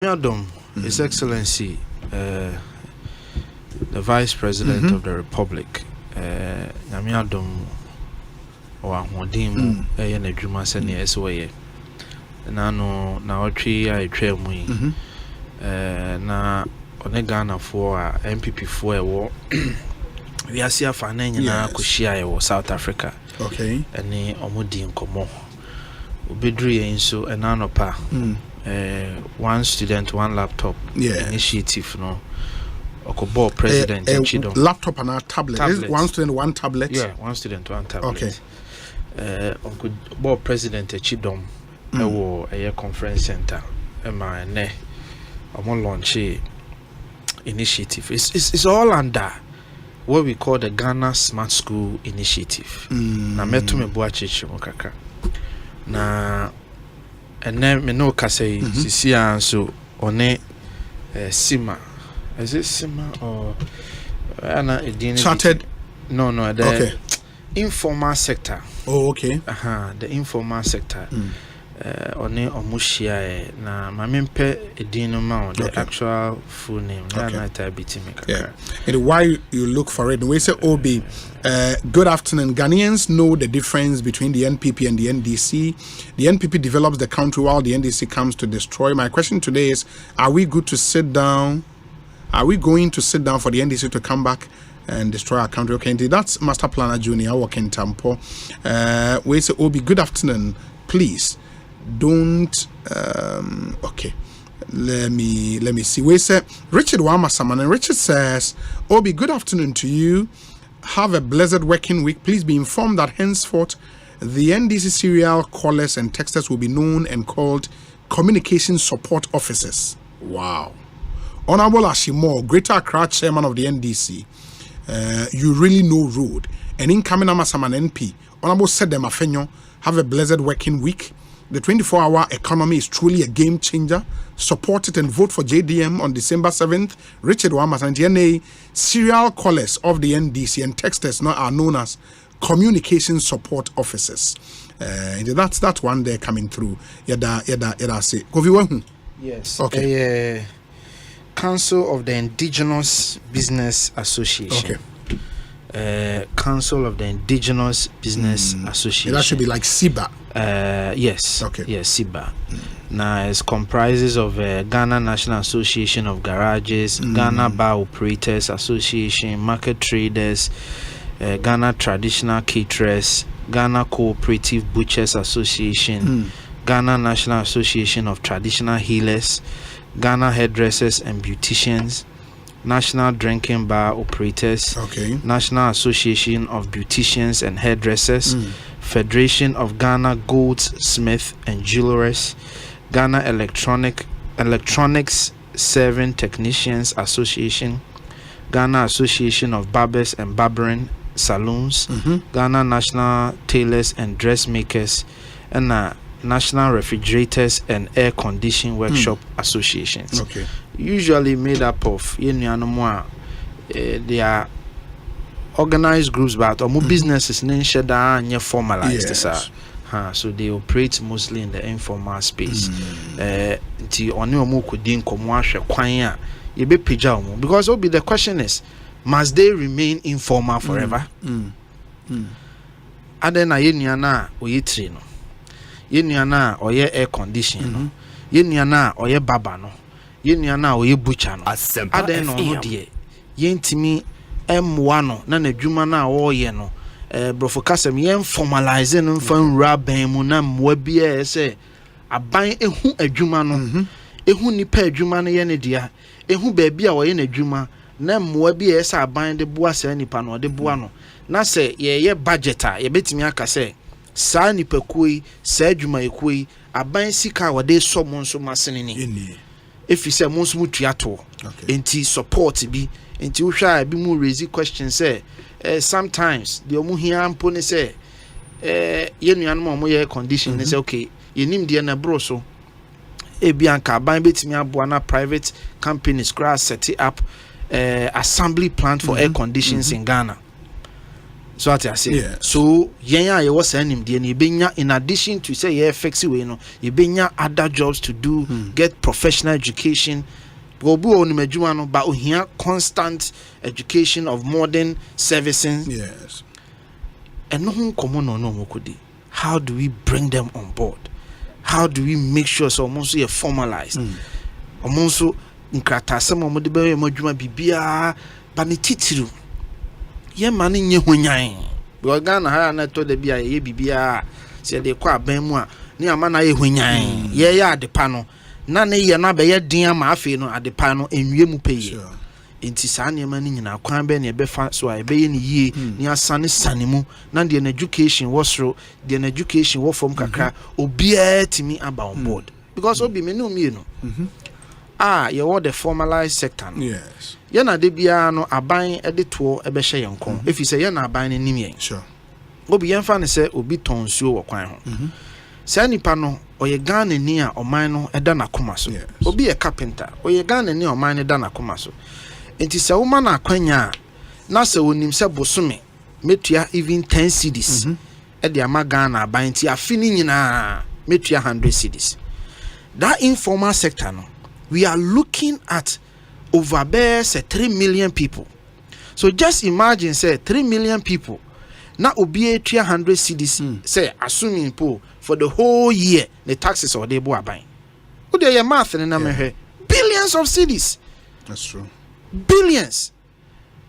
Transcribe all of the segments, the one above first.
Nyadom, His Excellency, the Vice President of the Republic, Nyadom, or Wadim, a Nedruma Seni Eswaye. Nano, now tree I trail me. Na Onegana for MPP for a war. We are seeing Fanny na Kushia or South Africa. Okay. And the Omudi in Como. Ubidri inso enanopa. One student, one laptop initiative, no. Okobo president Chidom. Laptop and a tablet. One student, one tablet. Yeah, one student, one tablet. Okay. Okobo president Chidom. A conference center. Emma ne. Omo launch initiative. It's all under what we call the Ghana Smart School Initiative. Na metu me buachichi mokaka. Na and then me no kase sisi so one Sima. Is it Sima or ana chartered? No, the informal sector. Oh, okay. The informal sector. One omushia na mamempe edino ma the actual full name. Yeah. And why you look for it? We say Obi. Good afternoon. Ghanaians know the difference between the NPP and the NDC. The NPP develops the country while the NDC comes to destroy. My question today is: are we good to sit down? Are we going to sit down for the NDC to come back and destroy our country? Okay, indeed, that's Master Planner Junior working Tampo. We say Obi. Good afternoon. Please don't. Okay. Let me see. We say Richard Wamasaman, and Richard says, Obi, good afternoon to you. Have a blessed working week. Please be informed that henceforth the NDC serial callers and texters will be known and called communication support officers. Wow. Honorable Ashimo, Greater Accra chairman of the NDC, you really know road. And incoming Amasaman NP, Honorable Sedem Afenyo, have a blessed working week. The 24-hour economy is truly a game changer. Support it and vote for JDM on December 7th. Richard Wamas and DNA serial callers of the NDC and texters now are known as communication support officers. That's that one there coming through. Yada say. Yes. Okay. Council of the Indigenous Business Association. Okay. Council of the Indigenous Business Association. That should be like SIBA. Yes. Okay. Yes, SIBA. Now it comprises of Ghana National Association of Garages, Ghana Bar Operators Association, Market Traders, Ghana Traditional Caterers, Ghana Cooperative Butchers Association, Ghana National Association of Traditional Healers, Ghana Hairdressers and Beauticians, National Drinking Bar Operators, National Association of Beauticians and Hairdressers, Federation of Ghana Goldsmith and Jewelers, Ghana Electronics Serving Technicians Association, Ghana Association of Barbers and Barbering Saloons, Ghana National Tailors and Dressmakers, and National Refrigerators and Air Conditioning Workshop Associations. Usually made up of they are organized groups, but more businesses are formalized. So they operate mostly in the informal space. Because the question is, must they remain informal forever? Adena yenyana oye train no. Yenyana oye air conditioning no. Yenyana oye baba no. Yenyana oye butcher no. Adena no de yentimi M1 na nadwuma na oye no. Brofo kasem yen formalize no fan raban mu na mwa bia se aban ehu adwuma no. Ehu nipa adwuma no ye ne dia. Ehu ba bia wo ye nadwuma na mwa bia se aban de boa sa nipa no de boa no. Na se ye budget a ye betimi aka se sa nipa kuyi sa adwuma ekuyi aban sika wo de so mo nso masene ni efi se mo nso mutua to enti support bi enti wo hwa bi mu raise question say sometimes the omu hia ampo ne say ye nuanom mo ye condition ne say okay ye nim de na bro so ebi anka aban betimi aboa na private companies crash set up assembly plant for air conditions in Ghana. So what I say. So yenya ye was him the benya in addition to say yeah fix we no you benya other jobs to do, get professional education. Gobu on medjuma no but here constant education of modern servicing. Yes. And no common no mokudi. How do we bring them on board? How do we make sure so almost you formalized? Almost nkrata some mo de be medjuma bibia ba ne titiru. Ye mani nye hunyan. Because Ghana ha na to de bia ye bibia se de kwa ban mu a ne ama na ye hunyan. Ye ya de pa no. Na ne ye na be ye din ama afi no adepa no enwie mu peye enti saa ne ma ni nyina kwan be ne be fa so a be ye ne yie ni asane sane mu na de na education wosro de na education wo from kakra obia timi aba on board because obi me no mi no ye wo the formalized sector no yes ye na de bia no aban e de to e be hye yenkon efi se ye na aban ne nim yen sure obi yen fa ne se obi tonsuo wo kwan ho sa nipa no oye Ghana ni a oman no eda na koma so obi ye carpenter oye Ghana ni oman no eda na koma so enti se woma na akwanya na se wonim se bosome metua even 10 cedis e de ama Ghana aban ti afini nyina metua 100 cedis. That informal sector no we are looking at over there say 3 million people. So just imagine say 3 million people na obi a 100 cedis say assuming po for the whole year the taxes or they bo aban. Who dey your math na me billions of cedis. That's true. Billions.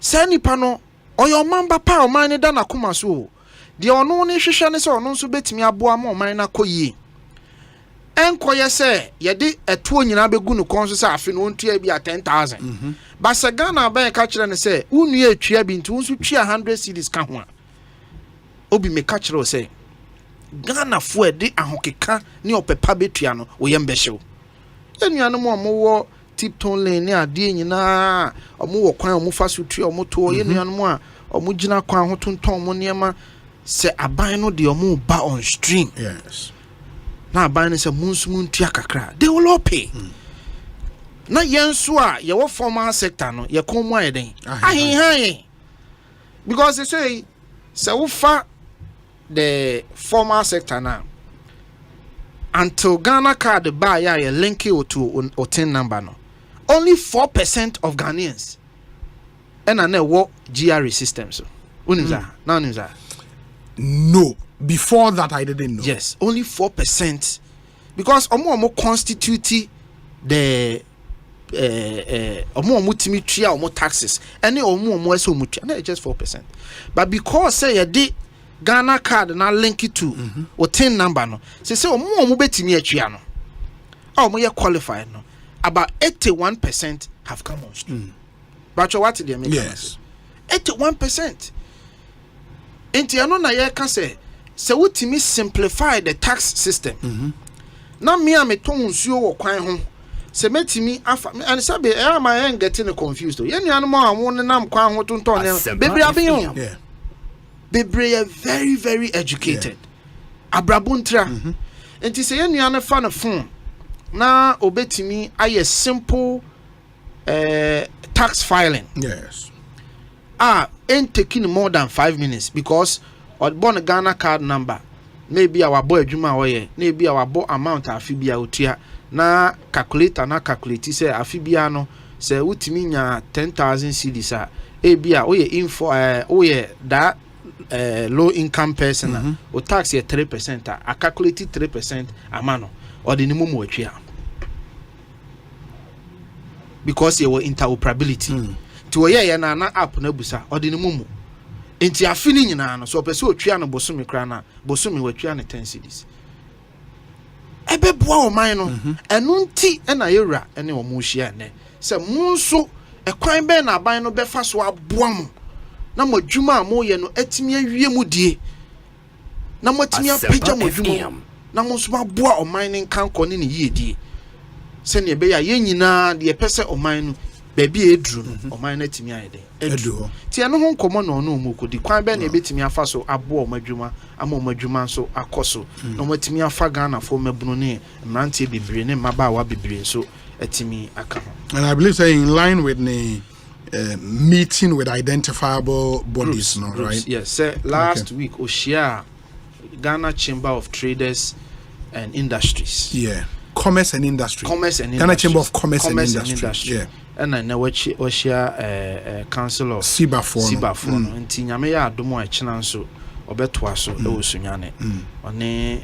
Say nipa no oyo mamba pa o man da na kuma so. De ono ne hwehwe ne se ono nso betimi aboa ma o man na koyi. Enkoye say ye de etuo nyina begu no kon so say afi no ontua bi a 10,000. But say Ghana ban ka kire ne say unu etua bi nti unso tua 100 cedis ka ho a. Obi me ka kire o say Ghana fo e de ahokeka ne opepa betua no wo yem behyew. Enuanom omo wo tipton lane ne ade nyina omo wo kwan omo fa so tua omo to enuanom a omo gina kwan ho tonton omo niema se aban no de omo ba on stream. Yes. Na aban no se munsumun tua kakra they will all pay. Na yenso a ye wo formal sector no ye kon mu ayeden ahin because they say se wo fa the formal sector now until Ghana card buy ya link it to or 10 number no only 4% of Ghanaians and na work GRE system so no before that I didn't know. Yes, only 4% because omo constitute the omo timi tua omo taxes and omo eso mutua na just 4%, but because say you did Ghana card na link it to or 10 number no say omo betimi atua no omo ye qualified no about 81% have come on stream. But what they make? Yes, 81%. Enti ano na ye ka say wotimi simplify the tax system. Na me a meton nsuo wo kwan ho se metimi afa and sabe am I getting confused. Ye nuanom a wo nam kwan ho tonton ne bebre aben. Yeah. Bebre very very educated. Abrabuntra. Enti se ye nuane fa no phone na obetimi aye simple tax filing. Yes. Ain't taking more than 5 minutes because or born a Ghana card number maybe our boy Juma oye maybe our boy amount afibia utia na calculator na calculate say afibia no say utimi nya 10,000 cedis bia oye info oye that low income person o tax ye 3% a calculate 3% amano or the minimum watchia because you were interoperability to ye na app na busa or the minimum enti afini nyina no so pese otwia no bosome kra na bosome watwia ne 10 cedis ebeboa o man no enu nti na yewura ene o mu hia ne se munso ekwan be na aban no befa so aboa mu na modwuma mo ye no atimi awie mu die na motimi apagya modwuma na mo so aboa o man ne kan kɔ ne yie die se ne be ya ye nyina de pese o man no baby edru no o man na timi ayede edru ti eno ho nkomo no no mu kodi kwan be na ebetimi afa so abo o madwuma ama o madwuma so akoso na mo timi afa Ghana fo mabunu ne mrante bebre ne maba wa bebre so etimi aka ho. And I believe say in line with the meeting with identifiable bodies, groups, right? Yes, last week Oshia Ghana Chamber of Traders and Industries. Yeah. Commerce and Industry. Ghana Chamber of Commerce and Industry. Yeah. And I know Oshia Council of Sibafono. Nti nyame ya adomo echina nso obetoa so e wosunyane. One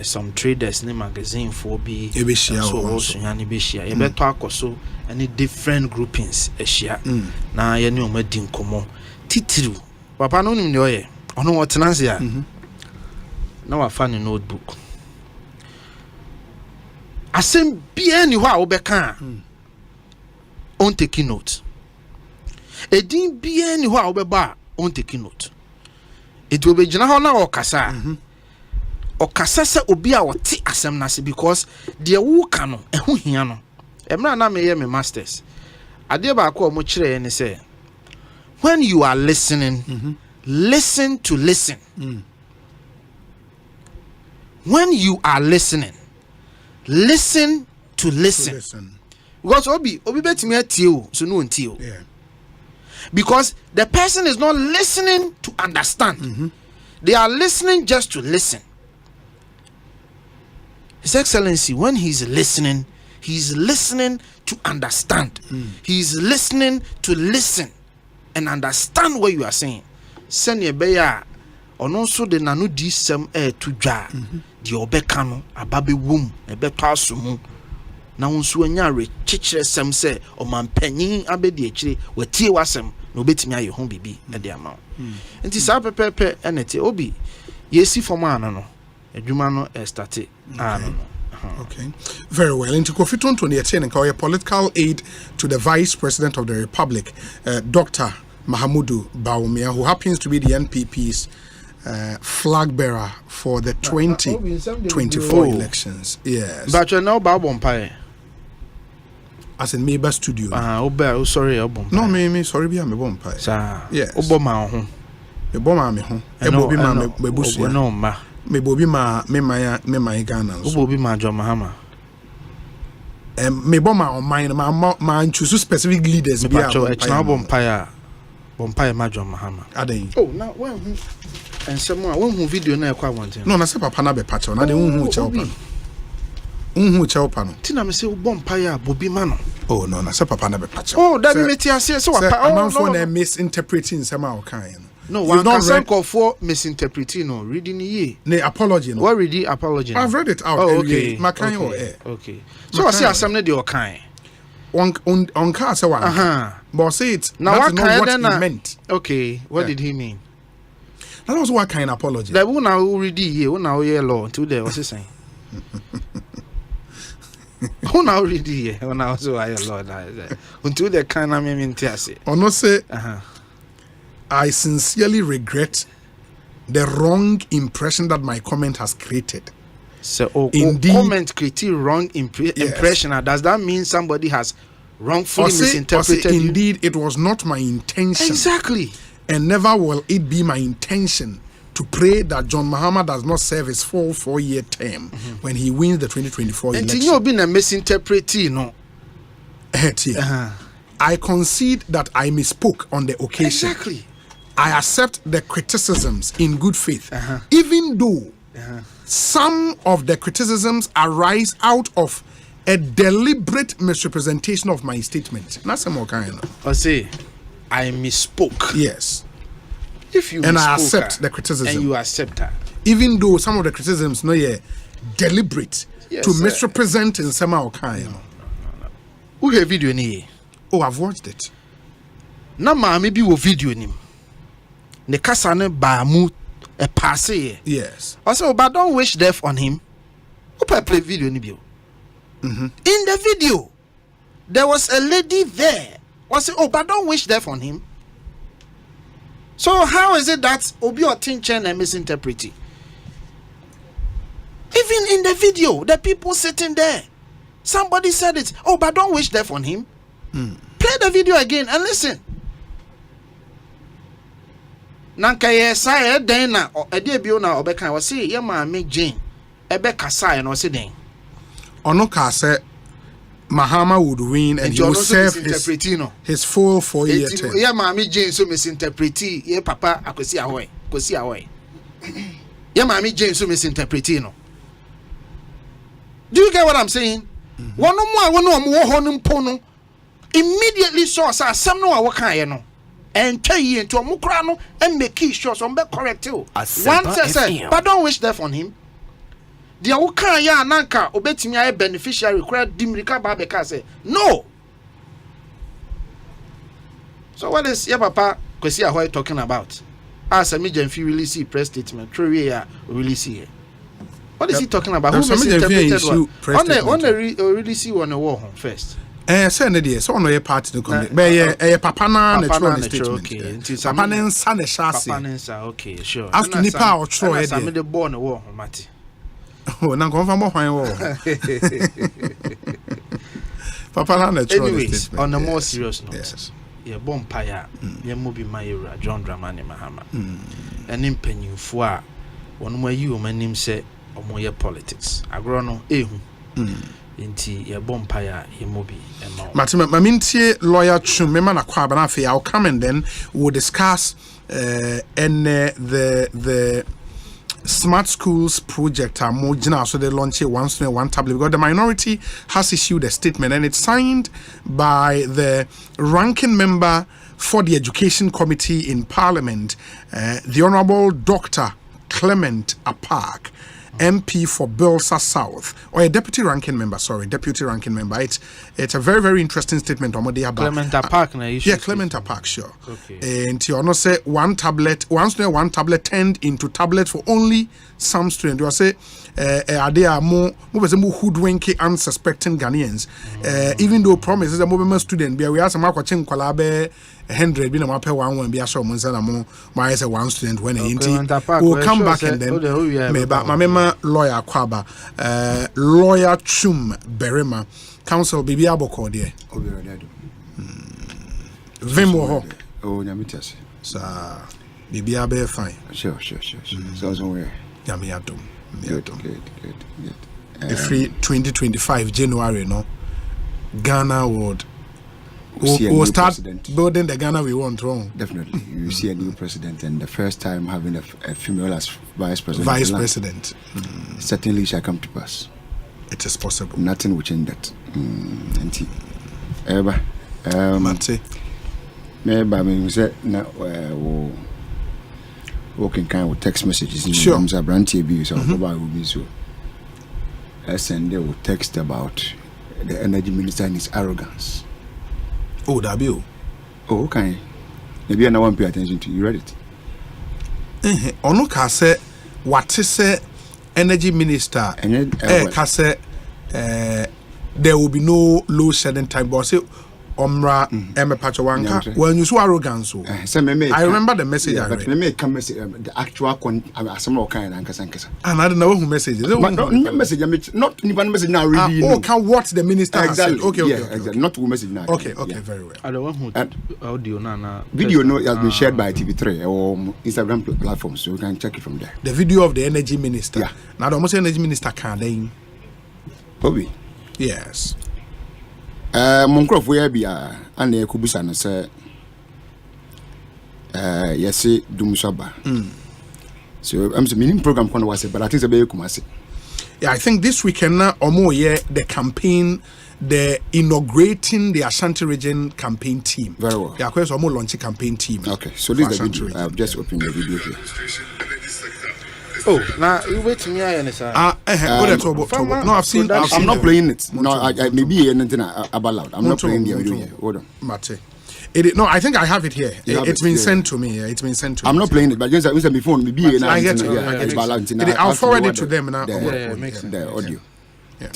some traders ne magazine for be so wosunyane be share. E beto akoso any different groupings ehia. Na ye ne omadi nkomo. Titiru. Papa no nim ne oye. Ono wotenanse ya. Na wa fa ne notebook. Asem bia ni ho a wobeka on take note. Edin bia ni ho a wobeba on take note. It will be jina ho na okasa. Okasa se obi a wote asem na se because de wo ka no eho hia no. Emra na me ye me masters. Ade ba ko mo kire ne se when you are listening, listen to listen. When you are listening, listen to listen. Because obi betimi atie o so no ntie o. Yeah. Because the person is not listening to understand. They are listening just to listen. His Excellency, when he's listening to understand. He's listening to listen and understand what you are saying. Send your beya or also the nanu di sem to dwa. The obeka no ababe wom ebeto asumu. Na unsu anya rechichire sem se o mampanyin abedi akire watie wasem na obetimi aye ho bibi e de ama. Nti sa pepepe enete obi yesi formal no adwuma no start no. Okay, very well. Into Kofi Tonto ne yete nka political aid to the Vice President of the Republic, Dr. Mahamudu Bawumia, who happens to be the NPP's flag bearer for the 2024 elections. Yes. But you know about Bompire. As in Meba Studio. Sorry, Obom. No, me sorry, be a Bompire. Sir. Yes. Obama home. Me Boma me home. Ebobi ma me busu. No ma. Me bobi ma me my Ghana. Obobi ma John Mahama. Me Boma on mine ma choose specific leaders be a Bompire. Bompire ma John Mahama. Aden. Oh, now when and someone who video na kwa wanting. No, na se papa na be patch na de hu cheopa. Hu cheopa no. Tina me say Bompire bobi ma no. Oh no, na se papa na be patch. Oh, that be meti ase so papa. Oh, man for na misinterpreting sama o kan no. No, one can call for misinterpreting or reading ye. Ne apology no. What ready apology? I've read it out. Oh, okay. Okay. So I see assembly the kind. On car say one. But say it. Now what kind he meant. Okay. What did he mean? That was what kind of apology. That one now ready here. One now here law until there. What's he saying? Who now ready here? One now so I law until the kind of mean say. Or no say. I sincerely regret the wrong impression that my comment has created. So, indeed, comment created wrong impression. Does that mean somebody has wrongfully misinterpreted you? Indeed, it was not my intention. Exactly. And never will it be my intention to pray that John Mahama does not serve his full 4-year term when he wins the 2024 election. And you have been a misinterpreter, no? I concede that I misspoke on the occasion. Exactly. I accept the criticisms in good faith, even though some of the criticisms arise out of a deliberate misrepresentation of my statement. That's a more kind of. I say, I misspoke. Yes. If you and I accept the criticism, and you accept that, even though some of the criticisms deliberate to misrepresent in some kind. Who have video ni? Oh, I've watched it. Na ma maybe wo video ni. Ne kasa ne ba mu e passe. Yes. Also, but don't wish death on him. Who play video ni bio? In the video, there was a lady there. Was it? Oh, but don't wish death on him. So how is it that Obi Otinchen and misinterpreting? Even in the video, the people sitting there, somebody said it. Oh, but don't wish death on him. Play the video again and listen. Nanka ye say den na ade bio na obeka wo say ye ma me Jane ebe kasa no se den ono ka say Mahama would win and he would serve his full 4-year term. Yeah, Mammy Jane so misinterpreti. Yeah, Papa, I could see away. Yeah, Mammy Jane so misinterpretino. Do you get what I'm saying? One no more honum pono. Immediately saw some no what kind no. And tell you into a mukrano and make key shots on back correct too. One says, but don't wish death on him. The Awuka ya nanka obetimi aye beneficiary required dimrika babeka say no. So what is your papa Kwesi Ahoy talking about? As a media if you really see press statement, true we really see it. What is he talking about? Who misinterpreted what? On the really see on the wall first. Say no dey. So on your part to come. Be papa na natural statement. Okay. Papa ne nsa ne shase. Papa ne nsa. Okay, sure. As to nipa o tro e dey. Some the born the wall mate. Oh, na confirm mo hwan wo. Papa na natural statement. On a more serious note. Yes. Yeah, bompire. Yeah, Mobi Mayura, John Dramani Mahama. And impanyufo a wonu ma yi o manim se omoye politics. Agrono ehu. Inti ye bompire ye Mobi ema. Mamintie lawyer Chum mema na kwa bana fe I'll come and then we'll discuss the Smart Schools project so they launch one student, one tablet because the minority has issued a statement and it's signed by the ranking member for the Education Committee in Parliament, the Honourable Dr. Clement Apak, MP for Bilsa South, or a deputy ranking member. It's a very, very interesting statement. Clement Apak, yeah, Clement Apak, sure. Okay. And you say one tablet turned into tablet for only some students. You say they are more hoodwinky, unsuspecting Ghanaians. Even though promises a movement student, we are some watching Kwalabe 100 been a pay one be a show Monsanamo, my as a one student when we'll come back and then my lawyer Kwaba, lawyer Chum Berema, counsel Bibi Aboko dear. Vimo oh, Yamitas. Sir, Bibi Abe fine. Sure. So somewhere. Yamiatum. Good. Every 2025 January, no, Ghana would. We'll start president. Building the Ghana we want, wrong. Definitely. You see a new president, and the first time having a female as vice president. Vice president. Certainly shall come to pass. It is possible. Nothing will change that. Mate. Maybe I mean, say, working kind of text messages. Sure. So will be so. And they will text about the energy minister and his arrogance. Oh, that be. Oh, okay. Maybe I won't pay attention to you. Read it. Ono ka say what is energy minister? Ka say there will be no load shedding time. But say Omra Pachawanka when you so arrogance. I remember the message. Yeah, but me come message the actual some kind and I don't know who message. Not message. Not even message now. Really. Oh, can what the minister exactly. Said. Okay. Exactly. Not who message now. Okay, very well. I don't want who audio na video no has been shared by TV3 or Instagram platforms, so you can check it from there. The video of the energy minister. Yeah. Now the almost energy minister can then. Bobby. Yes. Monkrofo ya bia ana ekubusa no se yesi Dumsor ba. So I'm meaning program kono wase but I think be kumase. Yeah, I think this weekend the campaign, the inaugurating the Ashanti region campaign team. Very well. Yeah, of almost launching campaign team. Okay, so this is the video. I've just opened the video here. Oh, now you wait to me, sir. No, I've seen. I'm not playing it. No, I maybe anything about loud. I'm not playing the video here. Hold on. Mate. No, I think I have it here. It's been sent to me. It's been sent to me. I'm not playing it, but just before maybe I get it. I'll forward it to them now. The audio.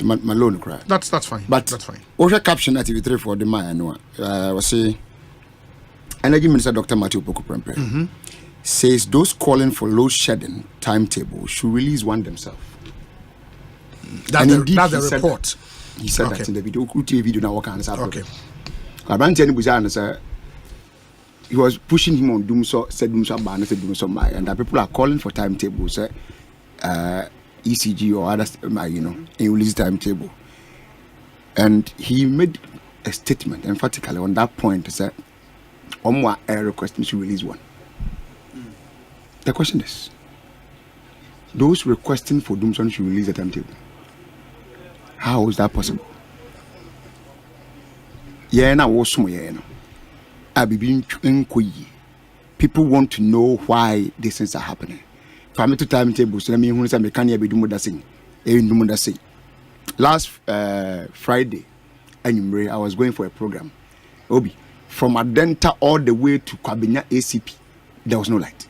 My loan cry. That's fine. But that's fine. What's your caption at TV3 for the man? Was say Energy Minister Dr. Matthew Poku Prempeh says those calling for load shedding timetable should release one themselves. That's the report. He said that in the video. Okay. He was pushing him on Dumsor, said Dumsor ban, said Dumsor my, and that people are calling for timetables, ECG or others, and release timetable. And he made a statement emphatically on that point to say, Omwa air request me to release one. The question is, those requesting for Dumsor should release the timetable. How is that possible? People want to know why these things are happening. For me to timetables, let me who say me can be doing that thing. Last Friday, I was going for a program. Obi, from Adenta all the way to Kwabenya ACP, there was no light.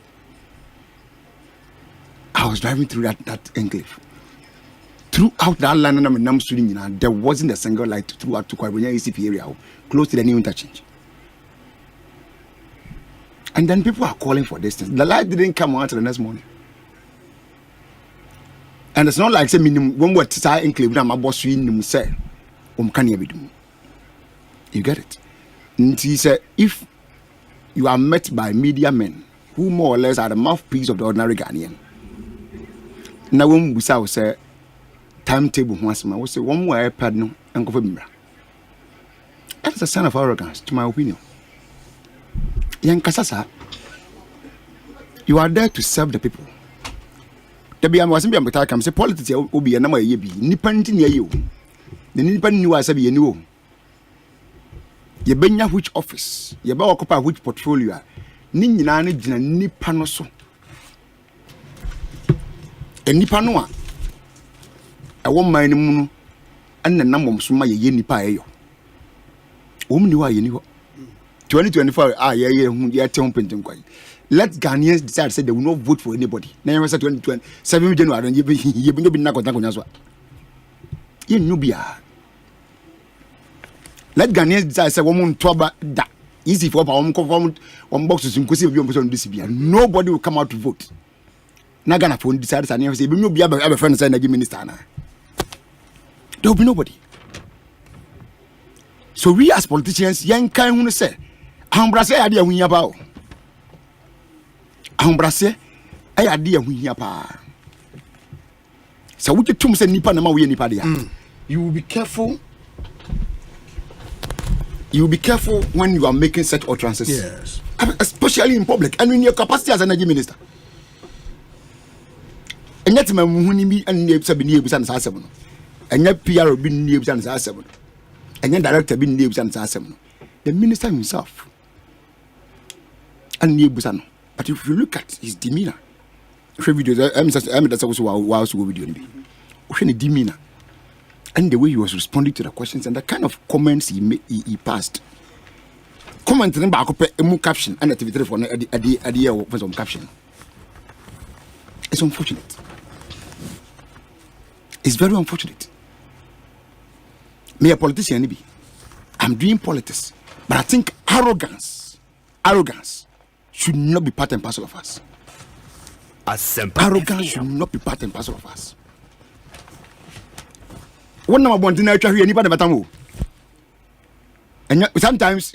I was driving through that enclave. Throughout that line, there wasn't a single light throughout to Kwabenya ACP area, close to the new interchange. And then people are calling for distance. The light didn't come on until the next morning. And it's not like say when we're inside enclave, my boss you say, you get it? And he said, if you are met by media men who more or less are the mouthpiece of the ordinary Ghanaian, now when we say timetable once more, we say one more iPad no and go for me. That's a sign of arrogance, to my opinion. Young Kasasa, you are there to serve the people. The be wasn't be a say politics will be a number of years. Nipping near you. The Nippon knew as a be a new. You benya which office, you ba occupy which portfolio. Ninja Nippanoso. A Nippanoa. A woman munu and the number of Suma Yeni Payo. Woman, you are you. 2024, let Ghanaians decide say they will not vote for anybody. Now you say 2027 January and you be not going to you nubia. Let Ghanaians decide say woman toba da easy for one boxes inclusive of this year. Nobody will come out to vote. Now Ghana phone decides and say you be a friend say minister. There will be nobody. So we as politicians, young kind who say Ambrase idea when yaba. Ambrase idea when yapa. So we get say nipa na ma we nipa dia. You will be careful. You will be careful when you are making such utterances. Yes. Especially in public and in your capacity as an energy minister. And yet my muhuni bi and ne sabi ni ebusa na asem no. And yet PR bi ni ebusa na asem no. And then director bi ni ebusa na asem no. The minister himself. And Busano. But if you look at his demeanor, that's also video. Demeanor and the way he was responding to the questions and the kind of comments he passed. Comment back up a caption and activity for idea of some caption. It's unfortunate. It's very unfortunate. Me a politician be. I'm doing politics, but I think arrogance should not be part and parcel of us. Arrogance should not be part and parcel of us. One number one thing I try here, anybody but and sometimes,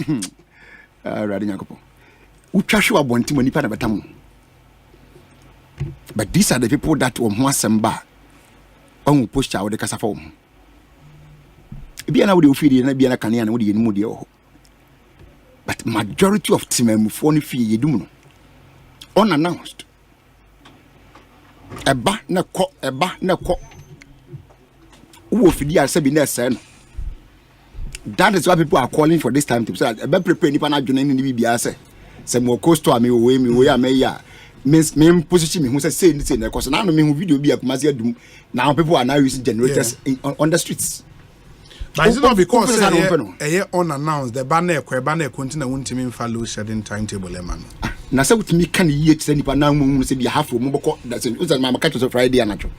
but these are the people that will want some bar on push out the casa form. Be an audio feed and be an Canadian would be but majority of team phone fee you do unannounced. A ba na ko. Who feed us be sen. That is why people are calling for this time to say a prepare ni pana joining in the BBS. Some more cost to me we are mayor. Means me position me who say because now me video be a Kumasi now people are now using generators on the streets. But it's not because unannounced the banner continue won't mean follow shedding timetable man. Na say with me can yet send nipa na mu say be half of mobile that's in mama catch of Friday anacho.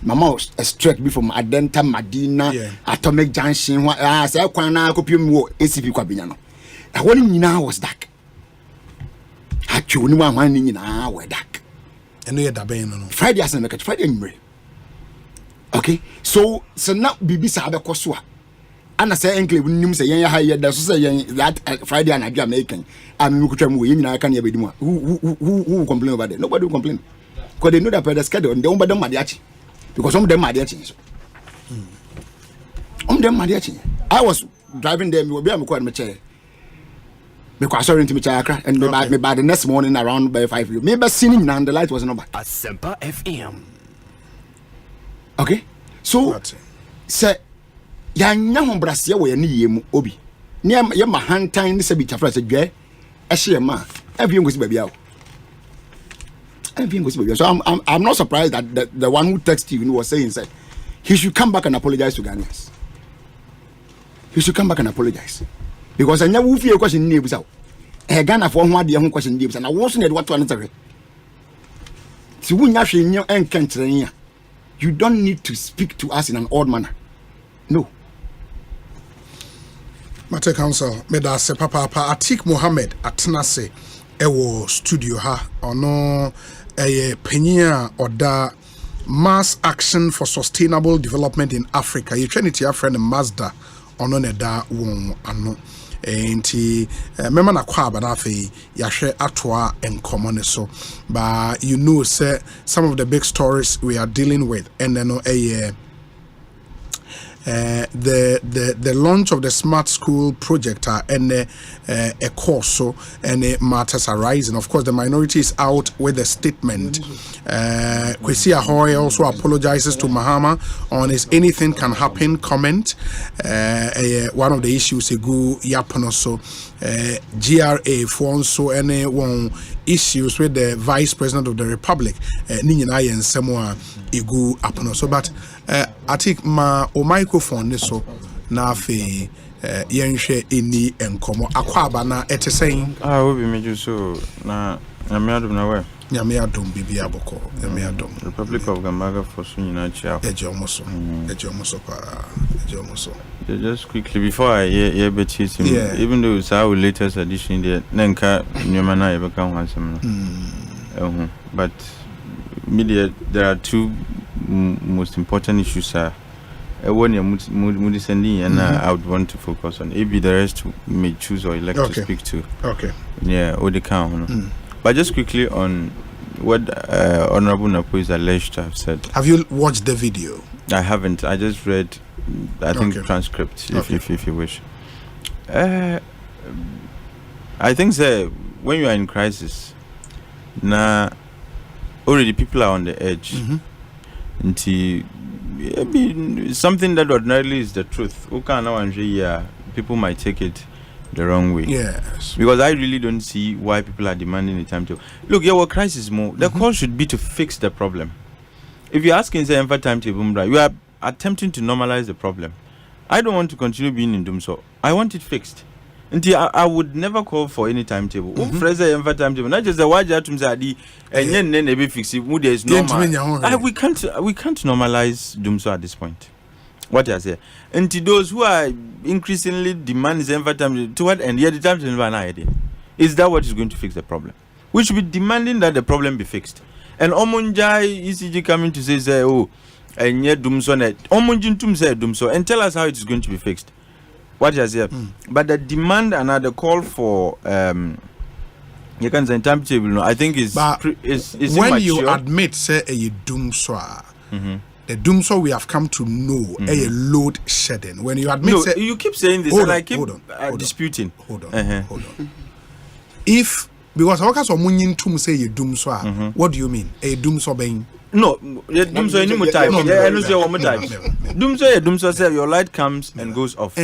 Mama was straight be from Adenta Madina Atomic Junction say kwan na kopium wo ACP kwabenya no. Na one nyina was dark. Actually one nyina were dark. Eno ye daben no. Friday as na catch Friday nyimre. Okay? So now bibi sa abekoso a ana say enclave nim say yen ya ha da so say yen that Friday and Adua American am me kutwa mu yen nyina kan ya bedi mu who complain about that? Nobody will complain because they know that the schedule they don't mad because some of them mad so them mad I was driving there. Me be am kwa me chair. Me kwa sorry into me chair and me by the next morning around by 5. Me be seeing and the light was not back. Asempa FM. Okay, so say ya nya ho brase we ne yemu obi. Ne ye ma hantan ne se bi chafra se dwe e hye ma. Everything goes baby out. Everything goes baby. So I'm not surprised that the one who texted you was saying said he should come back and apologize to Ghanaians. He should come back and apologize. Because I never fear question neighbors out. Ghana for one day question neighbors and I wasn't what to answer. So when you in your country, you don't need to speak to us in an odd manner. No. Mate Council, meda se papa Atik Mohammed atenase ewo studio ha ono penya oda Mass Action for Sustainable Development in Africa. You trinity a friend Mazda ono ne da won ano enti mema na kwa ba na fe yahwe atoa enkomo ne so, but you know say some of the big stories we are dealing with and then the launch of the smart school project and a course so and matters arising. Of course, the minority is out with a statement. Kwesi Ahoy also apologizes to Mahama on his anything can happen comment. One of the issues go yapono so GRA for so any one issues with the Vice President of the Republic Ninyina yen semwa igu apono so, but Atik ma o microphone so na fe yenhwe eni enkomo akwaba na etesen obi meju so na nyame adom na we nyame adom bibi aboko nyame adom Republic of Gambaga for so nyina chia ejomoso pa ejomoso. Just quickly before I hear betis even though it's our latest edition there nenka nyama na e beka ho asem no but media there are two most important issues are one moody sending and I would want to focus on. Maybe the rest may choose or elect to speak to. Okay. Yeah, or the count. But just quickly on what Honorable Napo is alleged to have said. Have you watched the video? I haven't. I just read, I think, transcript, if you wish. I think that when you are in crisis, already people are on the edge. Until something that ordinarily is the truth. People might take it the wrong way. Yes. Because I really don't see why people are demanding the time to look. Our crisis more. The call should be to fix the problem. If you're asking say timetable, you are attempting to normalize the problem. I don't want to continue being in Dumsor. I want it fixed. Until I would never call for any timetable. Timetable. Not just the wajah tumzadi and then be fixed. There is normal. We can't normalize Dumsor at this point. What I say. Until those who are increasingly demanding timetable to what end? Yeah, the timetable idea. Is that what is going to fix the problem? We should be demanding that the problem be fixed. And Omunjai ECG coming to say and yet Dumsor Omunjin tum say Dumsor and tell us how it is going to be fixed. What is here? But the demand and the call for you can say timetable. No, I think is when immature. You admit say a Dumsor, the Dumsor we have come to know a load shedding. When you admit, say, you keep saying this, and I keep disputing. Hold on. If because how can someone tum say a Dumsor? What do you mean a Dumsor being? No, Dumsor any more time. I know say one more time. Dumsor say your light comes and goes off.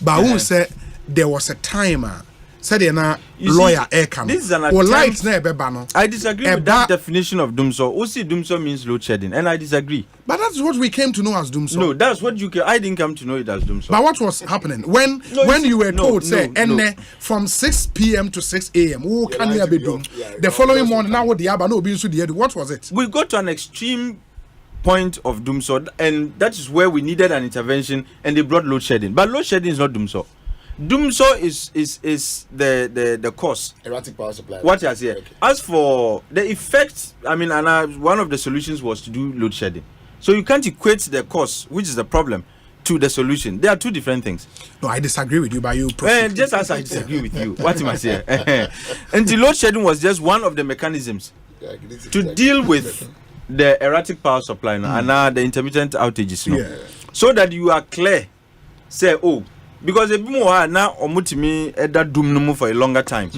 But who say there was a timer? Said na lawyer aircam. This is an lights na no. I disagree with that definition of Dumsor. Osi Dumsor means load shedding, and I disagree. But that's what we came to know as Dumsor. No, that's what I didn't come to know it as Dumsor. But what was happening when you were told say from 6 p.m. to 6 a.m. Who can you be doing? The following morning now what the Abba no be the what was it? We got to an extreme point of Dumsor, and that is where we needed an intervention, and they brought load shedding. But load shedding is not Dumsor. Dumsor is the cause. Erratic power supply. What you say? Okay. As for the effect, I mean, one of the solutions was to do load shedding. So you can't equate the cause, which is the problem, to the solution. They are two different things. No, I disagree with you, but you just as I disagree with you. What am I saying? And the load shedding was just one of the mechanisms to deal with the erratic power supply and the intermittent outages. So that you are clear say oh because a bit more now omutimi that doom no for a longer time.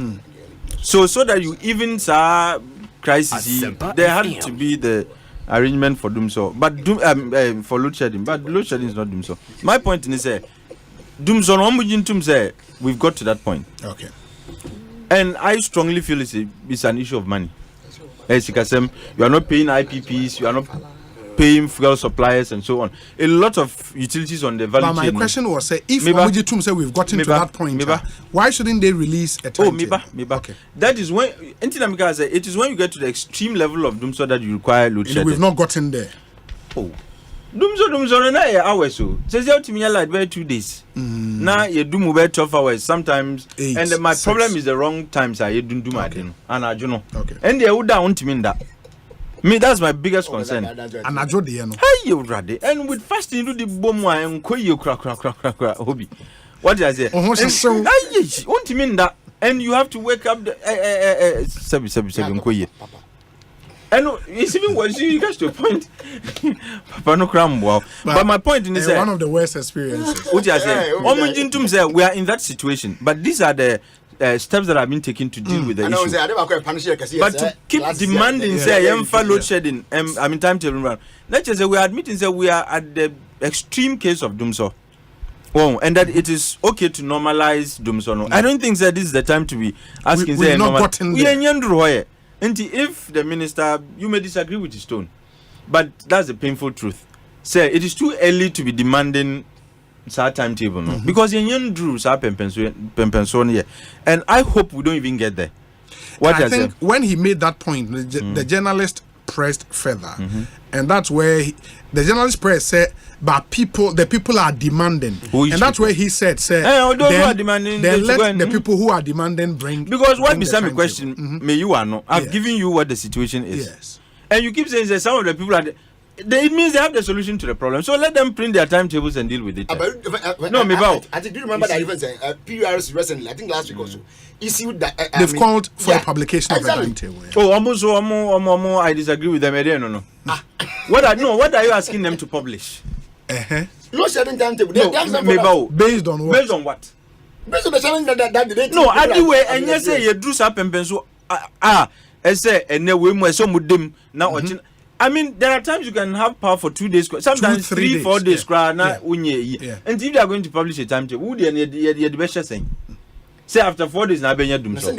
So that you even saw crisis, there had to be the arrangement for Dumsor, but for load shedding. But load shedding is not Dumsor. My point is say Dumsor say we've got to that point. Okay. And I strongly feel it's an issue of money. As you can say, you are not paying IPPs, you are not paying fuel suppliers and so on. A lot of utilities on the value chain. But my question was, if Omujitum say we've gotten to that point, why shouldn't they release a timetable? Okay. That is when it is when you get to the extreme level of Dumsor that you require load shedding. We've not gotten there. Oh. Dumsor na hours so. Says you to me like by 2 days. Now you do move 12 hours sometimes. 8, and my 6. Problem is the wrong times I do my thing. And I know. Okay. And they would down to me that. Me, that's my biggest concern. And I draw the end. Hey, you ready? And with fasting, you do the bomb and call you crack, hobby. What did I say? Want to mean that? And you have to wake up the 7 koye. And it's even worse. You get to a point. Papa no cram wow. But my point is one of the worst experiences. What did I say? We are in that situation, but these are the steps that have been taken to deal with the issue. But to keep demanding, say, load shedding, timetable. Let's just say we are admitting that we are at the extreme case of Dumsor. Oh, and that it is okay to normalize Dumsor. No. I don't think that this is the time to be asking. We've not gotten there. And if the minister, you may disagree with his tone, but that's the painful truth. Say, it is too early to be demanding timetable, no? Because in drew here, and I hope we don't even get there. I think when he made that point, the journalist pressed further, and that's where the journalist pressed said, "But the people are demanding," and that's where he said, "Those who are demanding, then let the people who are demanding bring." Because what beside me question, may you are no? I've given you what the situation is, yes, and you keep saying that some of the people are. It means they have the solution to the problem. So let them print their timetables and deal with it. No, Mibao. I think you remember that even saying PRS recently, I think last week also, issued that they've called for a publication of the timetable. Oh, almost, I disagree with them. No. What are you asking them to publish? No sharing timetable. Mibao. Based on what? Based on what? Based on the challenge that they. No, anyway, and you say you drew up and pencil. I say, and then we must some with them now. I mean, there are times you can have power for 2 days, sometimes 3-4 days. And if they are going to publish a timetable, would the best saying? Say after 4 days, now Benya Dumsor.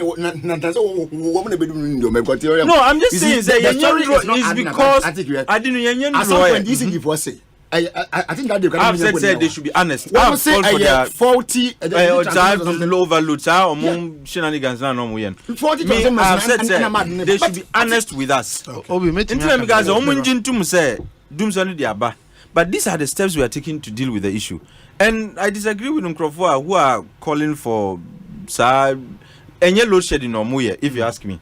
No, I'm just saying that is because I didn't know. I think that they I've said they should be honest. I've called for their faulty low overloads shenanigans now no moyen. I've said they should be honest with us. But these are the steps we are taking to deal with the issue. And I disagree with Nkrofo who are calling for any load shedding or muye, if you ask me.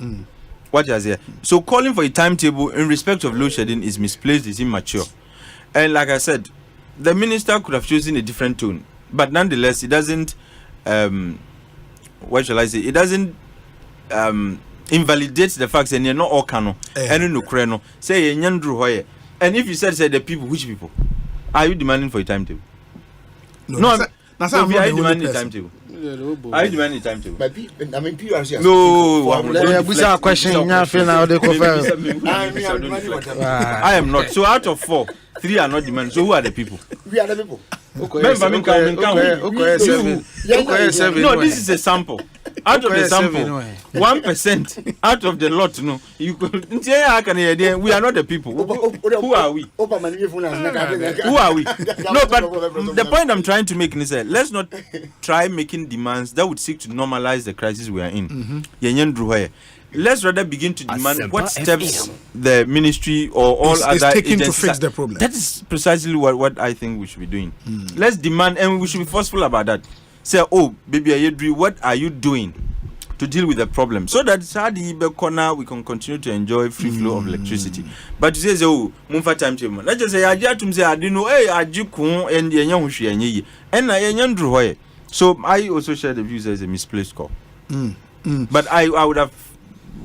What is here? So calling for a timetable in respect of load shedding is misplaced, is immature. And like I said, the minister could have chosen a different tone, but nonetheless, it doesn't. What shall I say? It doesn't invalidate the facts. And you're not all cano, and no creno. Say hoye. And if you said the people, which people are you demanding for a timetable? No, are you demanding a timetable? Are you demanding a timetable? I mean, PRC. No, we saw a question. I am not. So out of 4, 3 are not demanding. So who are the people? We are the people. No, this is a sample. Out of the sample, 1% out of the lot. No, you could. We are not the people. Who are we? Who are we? No, but the point I'm trying to make is that let's not try making demands that would seek to normalize the crisis we are in. Let's rather begin to demand what steps the ministry or all other taking agencies to fix the problem. That is precisely what I think we should be doing. Let's demand, and we should be forceful about that. Say, oh, baby Ayedri, what are you doing to deal with the problem? So that corner we can continue to enjoy free flow of electricity. But you say, oh, Mumfa timetable. Let's just say, I didn't know, hey, I do and the and so I also share the views as a misplaced call. But I would have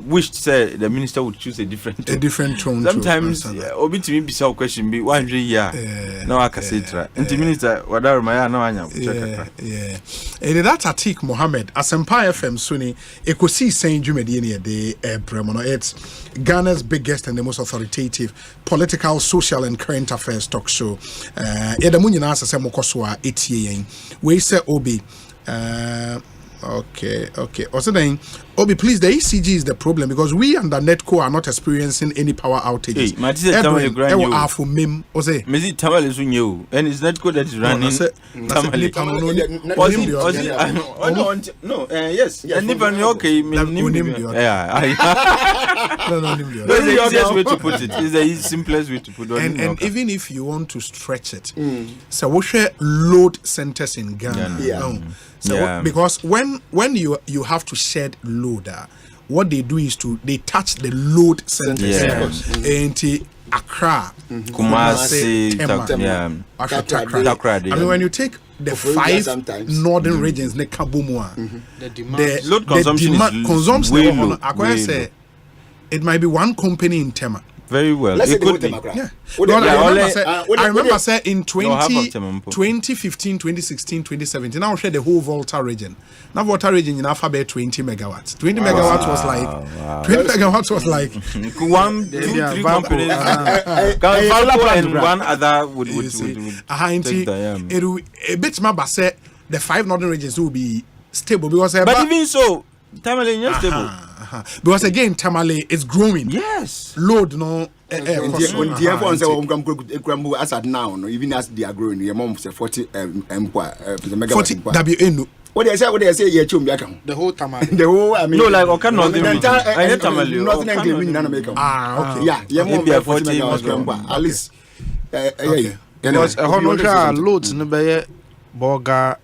wished say the minister would choose a different tone. Sometimes obi to me be some question be 100 year. No I can say it. And the minister whatever my no anya. Yeah. And that's Atik Mohammed Asempa FM Suni Ekosiisen Jumedi de Bremono. It's Ghana's biggest and the most authoritative political, social and current affairs talk show. Edamunyi na asase mokoswa etie we say Obi okay. Also then, Obi, please, the ECG is the problem because we under Netco are not experiencing any power outages. Hey, Matisse, Tamale grand you. For mem, Ose. Mezi Tamale is new, and it's Netco that is running. No, yes, and even okay, that's the easiest way to put it. It's the simplest way to put it. And even if you want to stretch it, so we share load centers in Ghana. So because when you have to shed load, what they do is they touch the load centers. And Accra, Kumasi, Takrady. I mean, when you take the 5 northern regions, the Kabumwa, the load consumption is way low. It might be one company in Tema. Very well. Let's it could be. Yeah. I remember say in 2015, 2016, 2017, I share the whole Volta region. Now Volta region in Alpha 20 megawatts. 20 megawatts was like 20 megawatts was like 1, 2, 3 companies. And one other would take the a bit more say the 5 northern regions will be stable because but even so Tamale is not stable. Because again, Tamale is growing. Yes. Load no. The everyone say as at now, even as they are growing, your mom say 40 megawatt. What they say, yeah, the whole Tamale. The whole, I mean, no, like okay, nothing. I Tamale. Nothing in America. Okay. Yeah, your mom be 40 megawatts. At least, because a hundred loads no be Boga.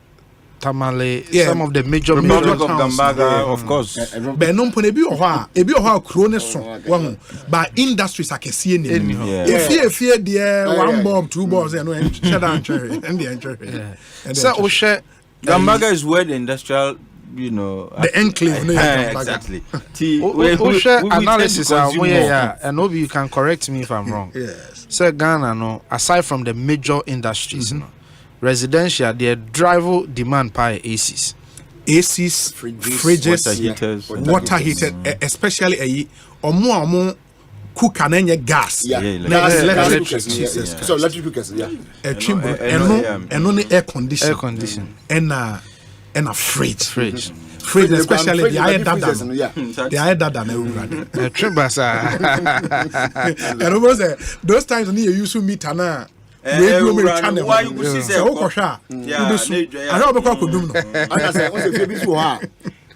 Tamale, some of the major Republic of towns, Gambaga, of course. But no pone bi oha krone so one by industries akese ni. If you there 1 bob 2 bobs no shut down cherry and the entry. So we share Gambaga is where the industrial, you know, the enclave. Exactly. We share analysis and maybe you can correct me if I'm wrong. Yes. So Ghana no, aside from the major industries, no, residential, their driver demand by ACs, fridges, water heaters, especially a more cook and any gas. Electric cookers, and only air condition, and a fridge, especially the higher data, and almost those times when you used to meet Anna. Why you see say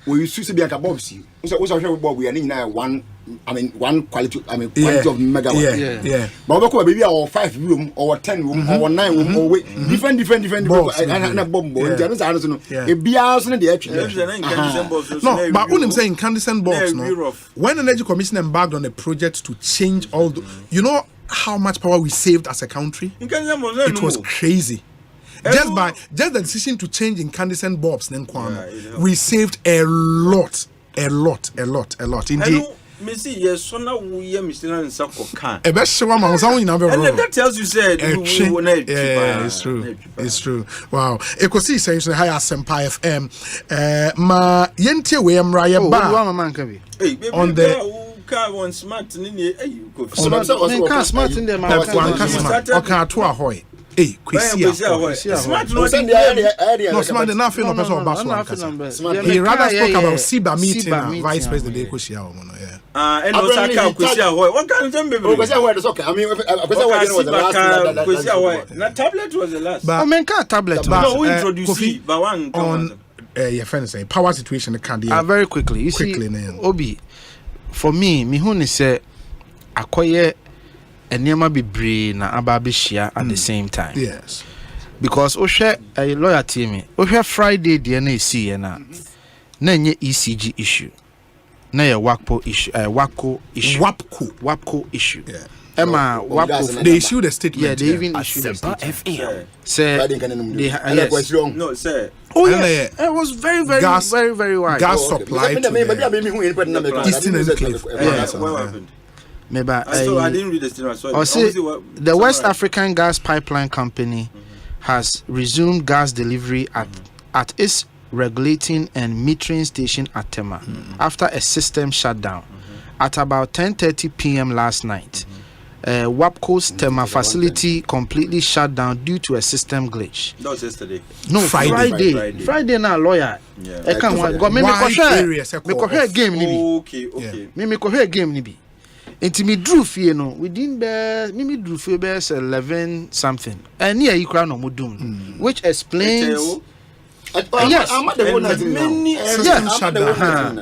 we used to be like a Bobsy. We are in one quality quality of megawatt. Yeah. But baby or 5 room or 10 room or 9 room or different bulbs, and a bomb. It be also the actually. No, but what I'm saying, incandescent bulbs. No, when an energy commission embarked on a project to change all the, you know how much power we saved as a country? It was crazy. Just the decision to change incandescent bulbs, we saved a lot. Indeed. That tells you said it's true. Wow. Ekosiisen hi Asempa FM. Ma yente we amraya ba on the car one smart in smart in them. Okay, to ahoy. Hey, smart no smart enough no person about he rather spoke about Siba meeting vice president Ekosia and Osaka Kwesi what kind of time baby was okay. I mean was the last na tablet was the last but I mean tablet no we introduce but one on your friend say power situation can very quickly you see Obi for me who say akoye enema bebre na ababeshia at the same time. Yes. Because Oshe a lawyer team Oshe Friday DNA see na nye ECG issue. Na ye WAPCO issue. WAPCO issue. Yeah. Emma, what they issued a statement. Yeah, they even issued a statement. Say yes. No, sir. Oh yeah, it was very wide. Gas supply to the Eastern Enclave. What happened? Maybe I didn't read the statement. The West African Gas Pipeline Company has resumed gas delivery at its regulating and metering station at Tema after a system shutdown at about 10:30 p.m. last night. WAPCO's Tema facility completely shut down due to a system glitch. That was yesterday. No, Friday now, lawyer. Yeah. I can't go. Me share game ni bi. Okay. Me share game ni bi. Enti me drew fie no within me drew fie be 11 something. And here you no mo dum, which explains yes,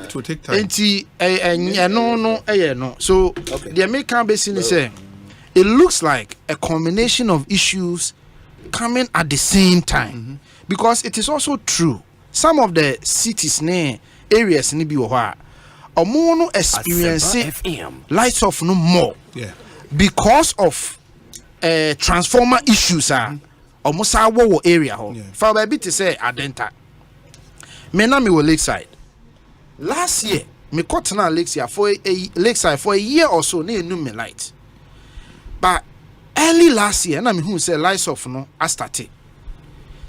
to take time. Enti no. So the American basin say it looks like a combination of issues coming at the same time, because it is also true some of the cities near areas ni bi wo ha omo experiencing lights off no more because of transformer issues omo sa wo area ho for baby to say adenta me na me wo Lakeside last year me cut na Lakeside for a year or so na enu me light, but early last year na me who say lights off no I started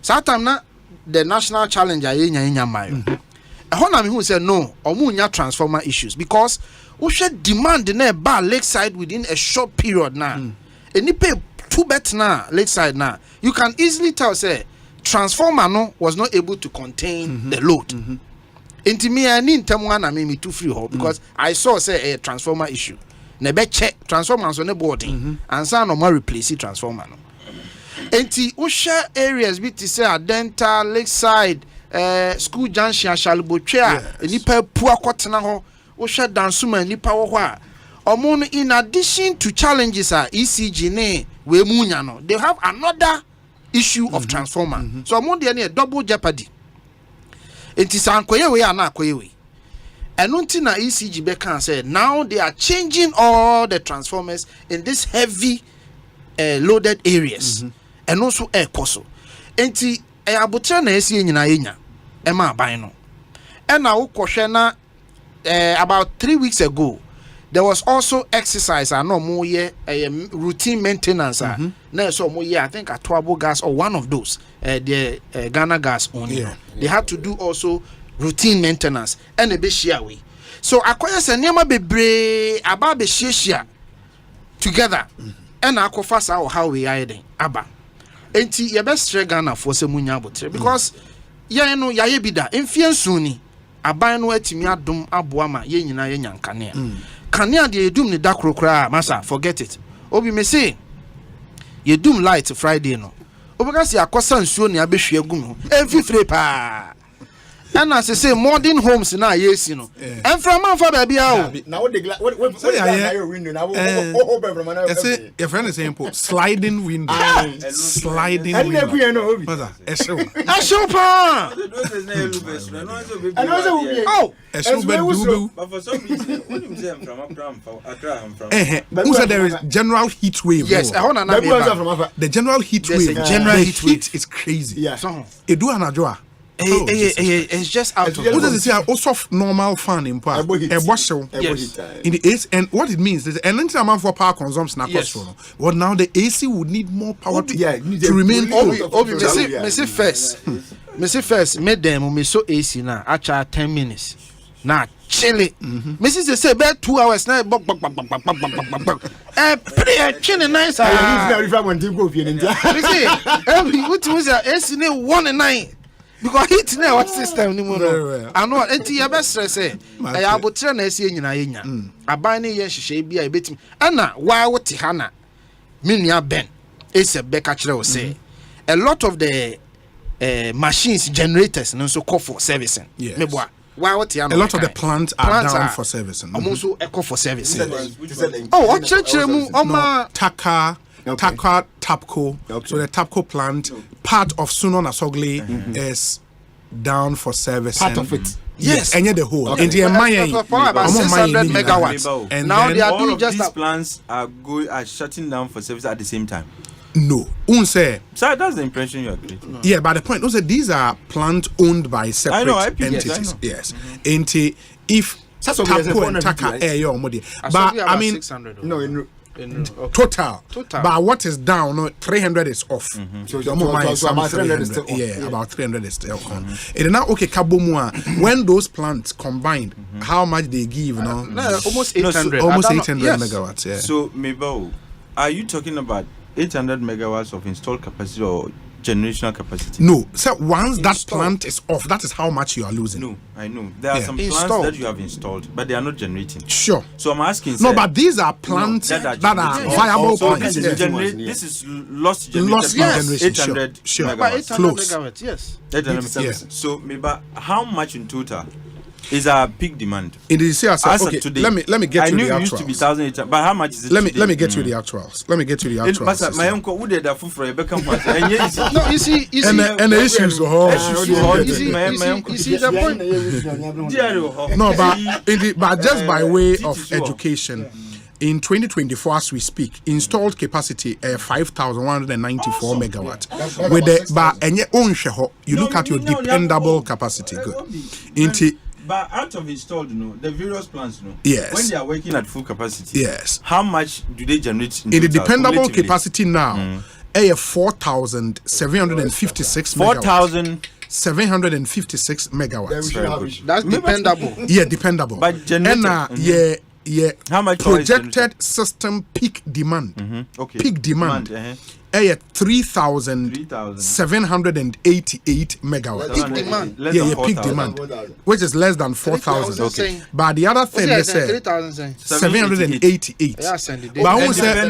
so time na the national challenge anya mayo na me who say no omunya transformer issues because we should demand na ba Lakeside within a short period now any pay two bet na Lakeside now you can easily tell say transformer no was not able to contain the load. Enti me ani ntemu na me too free ho because I saw say a transformer issue na be check transformer so ne boarding and say no more replace transformer no. Enti we share areas bi to say Adenta, Lakeside, school junction Shalibotwa nipa pu akotena ho we share dansuma nipa wo ho a omo in addition to challenges ECG ne we munya no they have another issue of transformer. So omo de na double jeopardy. Enti sankoye we ana akoye we enunti na ECG be can say now they are changing all the transformers in this heavy loaded areas and also air coso enti abutra na esi nyina yenya e ma ban no e na wo kohwe na about 3 weeks ago there was also exercise no mo ye routine maintenance na so mo ye I think at Atuabo Gas or one of those the Ghana Gas only they had to do also routine maintenance and e be share we so akoya se niam bebre aba be share together and akofa sa how we are den aba enti ye best Ghana for se munya abotre because ye no yaye bida emfiansu ni aban no atimi adom aboa ma ye nyina ye nyankane kanea de edum ni dakrokra masa forget it obi me say ye dum light Friday no obeka se akosa nsuo ni abehwe agum emfifre pa and as I say modern homes na yesi no from man for baby how now what the window now open from another say your friend is saying sliding window sliding window show pa oh but for some reason what you say from Accra who said there is general heat wave yes the general heat wave general heat is crazy edu anajoa it's just out of what does it say also normal fan in part in the AC and what it means is an amount for power consumption but now the AC would need more power to remain me say first made them me so AC now actually 10 minutes now chilly Mrs. say about 2 hours now pretty chilly nice what was AC 1 and 9 because heat na what system ni mo no ano enti ya be stress e ya abotre na esi nyina yenya aban ne ye hihye bia e betim ana wa wote ha na menua ben ese be ka kire wo say a lot of the machines generators no so call for servicing me boa wa wote ha a lot of the plants are down for servicing almost eco for servicing oh chire mu oma Taka Tapco. So the Tapco plant, part of Sunon Asogli is down for service. Part of it. Yes, and the whole. Okay. And the about 600 megawatts. And now then they are all doing of just these plants are shutting down for service at the same time. no. Say, So that's the impression you are creating. no. Yeah, but the point was these are plants owned by separate entities. Yes. And if Tapo and Taka air your money. But I mean, 600. no. Total. But what is down? No, 300 is off. So about 300 is still on. Yeah, about 300 is still on. And now, okay, Kabomua, when those plants combined, how much they give? No, almost 800. Almost 800 megawatts. Yeah. So, Mabel, are you talking about 800 megawatts of installed capacity or generational capacity? No. So once that plant is off, that is how much you are losing. No, I know. There are some plants that you have installed, but they are not generating. Sure. So I'm asking. No, but these are plants that are viable plants. This is lost generation. Lost generation. 800 sure. megawatts. 800 Close. megawatts, yes. 800 megawatts. Yes. So, maybe how much in total is our peak demand? It is here. Okay, today, let me get I you knew the it used to be actuals. 1,800, but how much is it? Let me get you the actuals. Let me get you the actuals. My uncle would have food for a beckham. No, you see, and the issues. you see the point. No, but just by way of education. In 2024, as we speak, installed capacity 5,194 megawatts. With the but and your own share, you look at your dependable capacity. Good. But out of installed, the various plants, yes, when they are working at full capacity, yes, how much do they generate? In the dependable capacity now, 4,756 megawatts. 4,756 megawatts. That's dependable. Yeah, dependable. But generated. Yeah. How much projected system peak demand? Okay. Peak demand. 3,788 megawatts. Peak demand. Peak demand, which is less than 4,000. Okay. But the other thing they say 788. But who said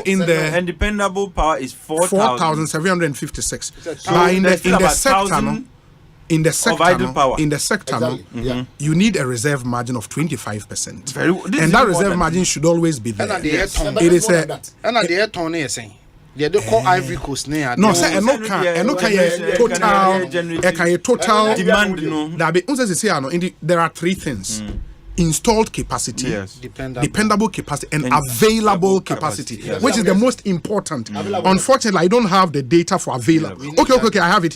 in the and dependable power is 4,756. But in the sector. In the sector, you need a reserve margin of 25%. And that reserve margin should always be there. It is the call Ivory Coast near. No, sir, total demand. There are three things. Installed capacity, yes, dependable capacity, and available capacity, which is the most important. Unfortunately, I don't have the data for available. Okay, I have it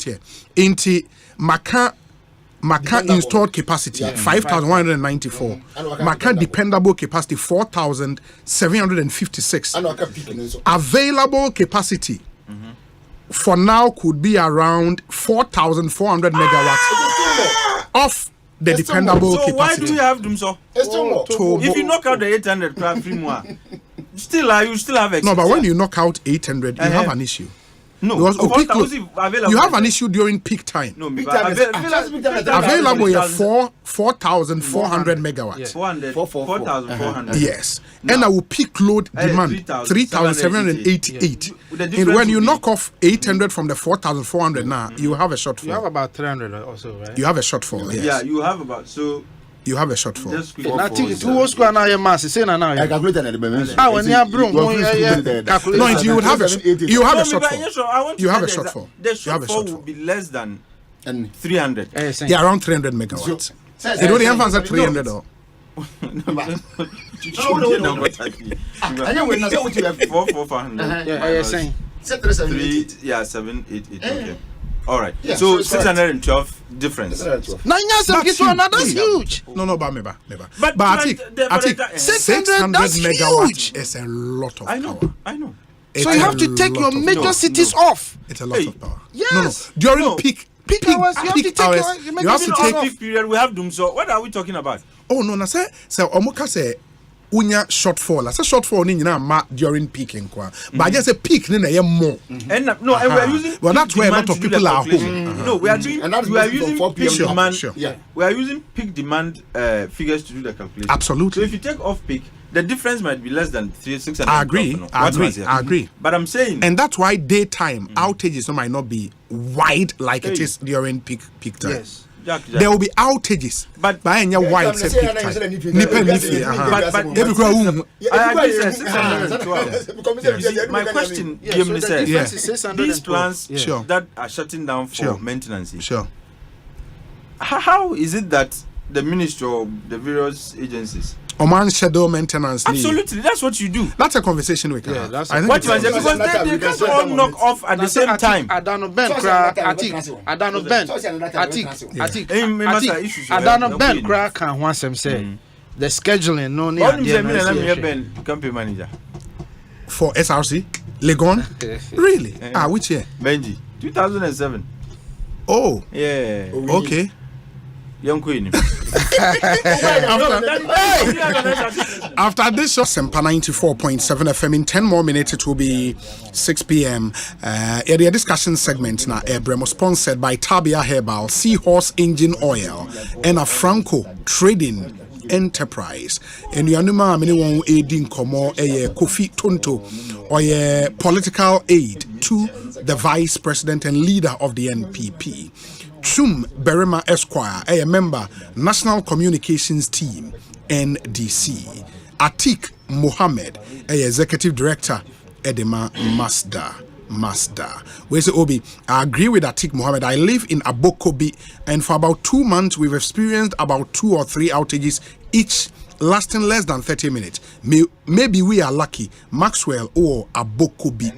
here. Into Maka installed capacity 5,194. Maka dependable capacity 4,756. Available capacity for now could be around 4,400 megawatts off the dependable capacity. So why do we have Dumsor? If you knock out the 800 free more, you still have excess. No, but when you knock out 800, you have an issue. No, because you have an issue during peak time. No, available are 4,400 megawatts. 4,400. Yes, and I will peak load demand 3,788. And when you knock off 800 from the 4,400 now, you have a shortfall. You have about 300 also, right? You have a shortfall. Yes. Yeah, you have about so. You have a shortfall. Nothing. 2 square now. Your mass. Say now. I calculate an when you have broom, no, you would have a shortfall. You have a shortfall. The shortfall will be less than 300. Yeah, around 300 megawatts. It only have answered 300 though. 788. Okay. All right. Yeah, so 612 difference. 9 years that's huge. No, but Atik, 600 megawatts is a lot of power. I know. So you have to take your major cities off. It's a lot of power. Yes. During peak hours, you have to take peak period. We have Dumsor. What are we talking about? Oh no, so Omoka say unya shortfall. I say shortfall ni nyina ma during peaking kwa. But I just say peak ni na ye more. And we are using. Well, that's where a lot of people are home. No, we are doing. We are using peak demand. Sure. Yeah. We are using peak demand figures to do the calculation. Absolutely. So if you take off peak, the difference might be less than 600. I agree. But I'm saying, and that's why daytime outages might not be wide like it is during peak time. Yes. there will be outages. But by any white set peak time. My question, these plans that are shutting down for maintenance. Sure. How is it that the ministry or the various agencies Oman schedule maintenance? Absolutely, that's what you do. That's a conversation we can have. That's what you say, because they can't all knock off at the same time. Adano Ben Kra can once say the scheduling no need campaign manager for SRC Legon. Really? Which year? Benji, 2007. Oh. Yeah. Okay. Young Queen. After this show, Sempa 94.7 FM, in 10 more minutes, it will be 6 p.m. Area discussion segment now, Bremo, sponsored by Tabia Herbal, Seahorse Engine Oil, and a Franco Trading Enterprise. And you know, many one aiding Komo, a Kofi Tonto, or a political aid to the vice president and leader of the NPP. Chum Berema Esquire, a member, National Communications Team, NDC. Atik Mohammed, a executive director, Edema Mazda. We say, Obi, I agree with Atik Mohammed. I live in Abokobi, and for about 2 months, we've experienced about 2 or 3 outages each, lasting less than 30 minutes. Maybe we are lucky. Maxwell or Abokobi,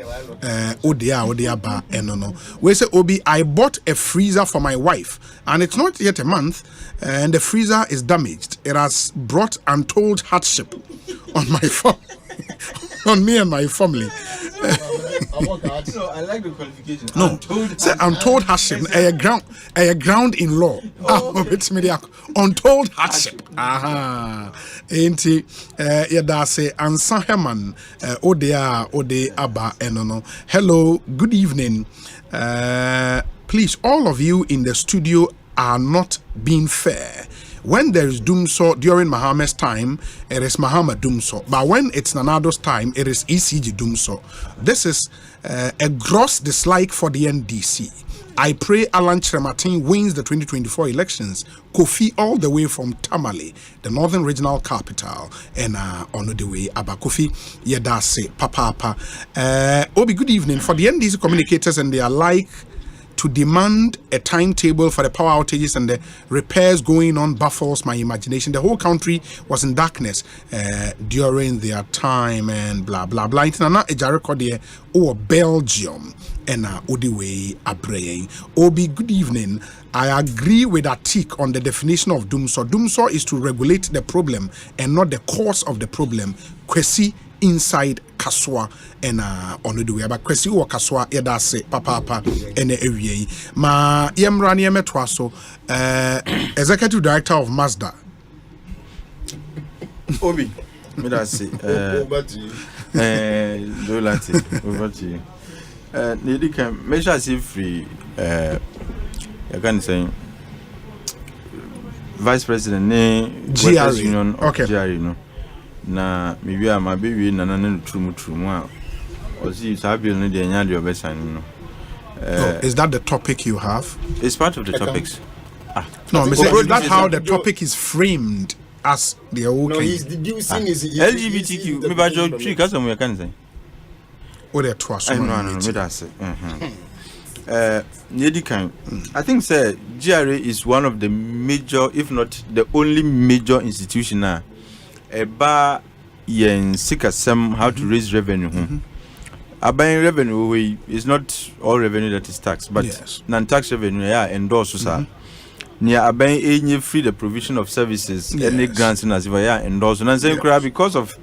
Odia ba enono. We say, Obi, I bought a freezer for my wife, and it's not yet a month, and the freezer is damaged. It has brought untold hardship on my on me and my family. So I like the qualification. No, untold hardship. A ground in law. It's media untold hardship. Ain't yada say Ansa Herman Ode Abba Enono. Hello, good evening. Please, all of you in the studio are not being fair. When there is Dumsor during Mohammed's time, it is Muhammad Dumsor. But when it's Nanado's time, it is ECG Dumsor. This is a gross dislike for the NDC. I pray Alan Chrematin wins the 2024 elections. Kofi all the way from Tamale, the northern regional capital, and on the way Abakofi Yedase Papa. Obi, good evening. For the NDC communicators and their like to demand a timetable for the power outages and the repairs going on baffles my imagination. The whole country was in darkness during their time and blah blah blah. It's not a Jericho or Belgium and Odiwe Abreye. Obi, good evening. I agree with Atik on the definition of Dumsor. Dumsor is to regulate the problem and not the cause of the problem. Kwesi inside Kaswa and on the way about Kwesi or Kaswa Edase Papa and area. Ma Yemrani Metwaso, executive director of Mazda. Obi, me that say over to you. Over to you. Nidi can measure say free you can say vice president ne GRE union of okay. GRE no na maybe am abewi na na trumu a ozi sabi no de nya de obesan no is that the topic you have? It's part of the topics. No, is that how the topic is framed as the okay? No, he's deducing LGBTQ me ba jo tree ka so mo can say or the twas no me that say I think sir GRA is one of the major, if not the only major institution now eba yen sikasem how to raise revenue. Abang revenue way is not all revenue that is tax, but yes. Non-tax revenue endorse near abang any free the provision of services any grants in as if endorse and saying because of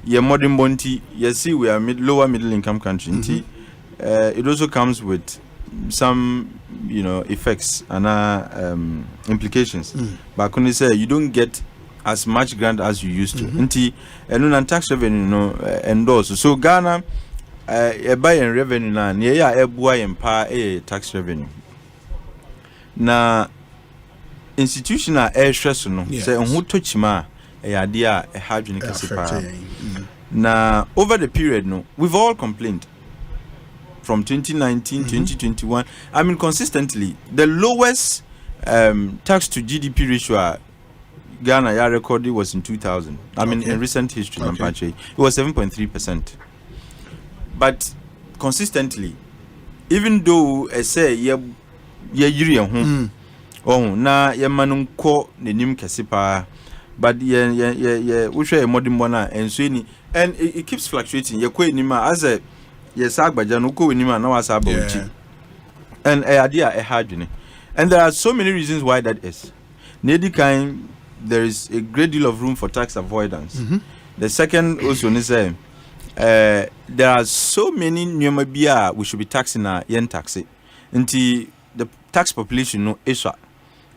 your modern bounty you see we are lower middle income country it also comes with some effects and implications but when you say you don't get as much grant as you used to and non-tax revenue endorse so Ghana buy and revenue na near buy and pay tax revenue na institutional air stress no say who touch ma idea a hygienic na over the period no we've all complained from 2019 2021 I mean consistently the lowest tax to GDP ratio Ghana ya record was in 2000. I mean, in recent history, it was 7.3%. But consistently, even though I say yiri oh na ye manunko nenim kesipa, but we share a modern one and so and it keeps fluctuating. Ye kwe nima as a sagbaja no ko nima na wasa bauchi. And idea a hard. And there are so many reasons why that is. Nedi kind, there is a great deal of room for tax avoidance. The second also is there are so many nyomabia we should be taxing our yen tax until the tax population no isha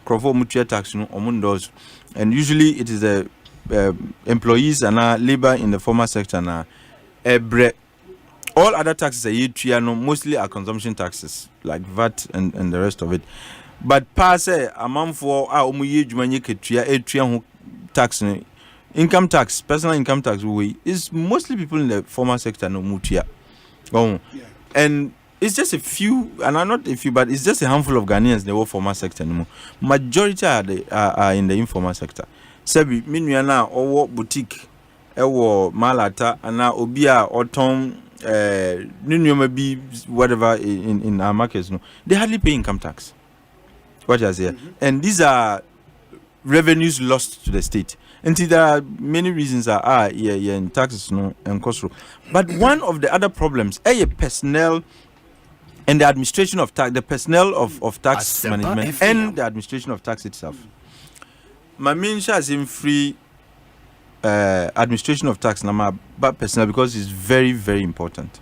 crofo mutual tax no omundos, and usually it is the employees and labor in the formal sector na all other taxes are mostly are consumption taxes like VAT and the rest of it. But pass a month for our tax, income tax, personal income tax is mostly people in the formal sector no mutia. And it's just a few, and not a few, but it's just a handful of Ghanaians in the formal sector anymore. Majority are in the informal sector. Sebi minuana or boutique, ewo malata, and now obia or tom maybe whatever in our markets. No, they hardly pay income tax. What I say, and these are revenues lost to the state. And there are many reasons in taxes no and cost. But one of the other problems, personnel and the administration of tax, the personnel of tax management and the administration of tax itself. My main is in free administration of tax, but personnel because it's very, very important.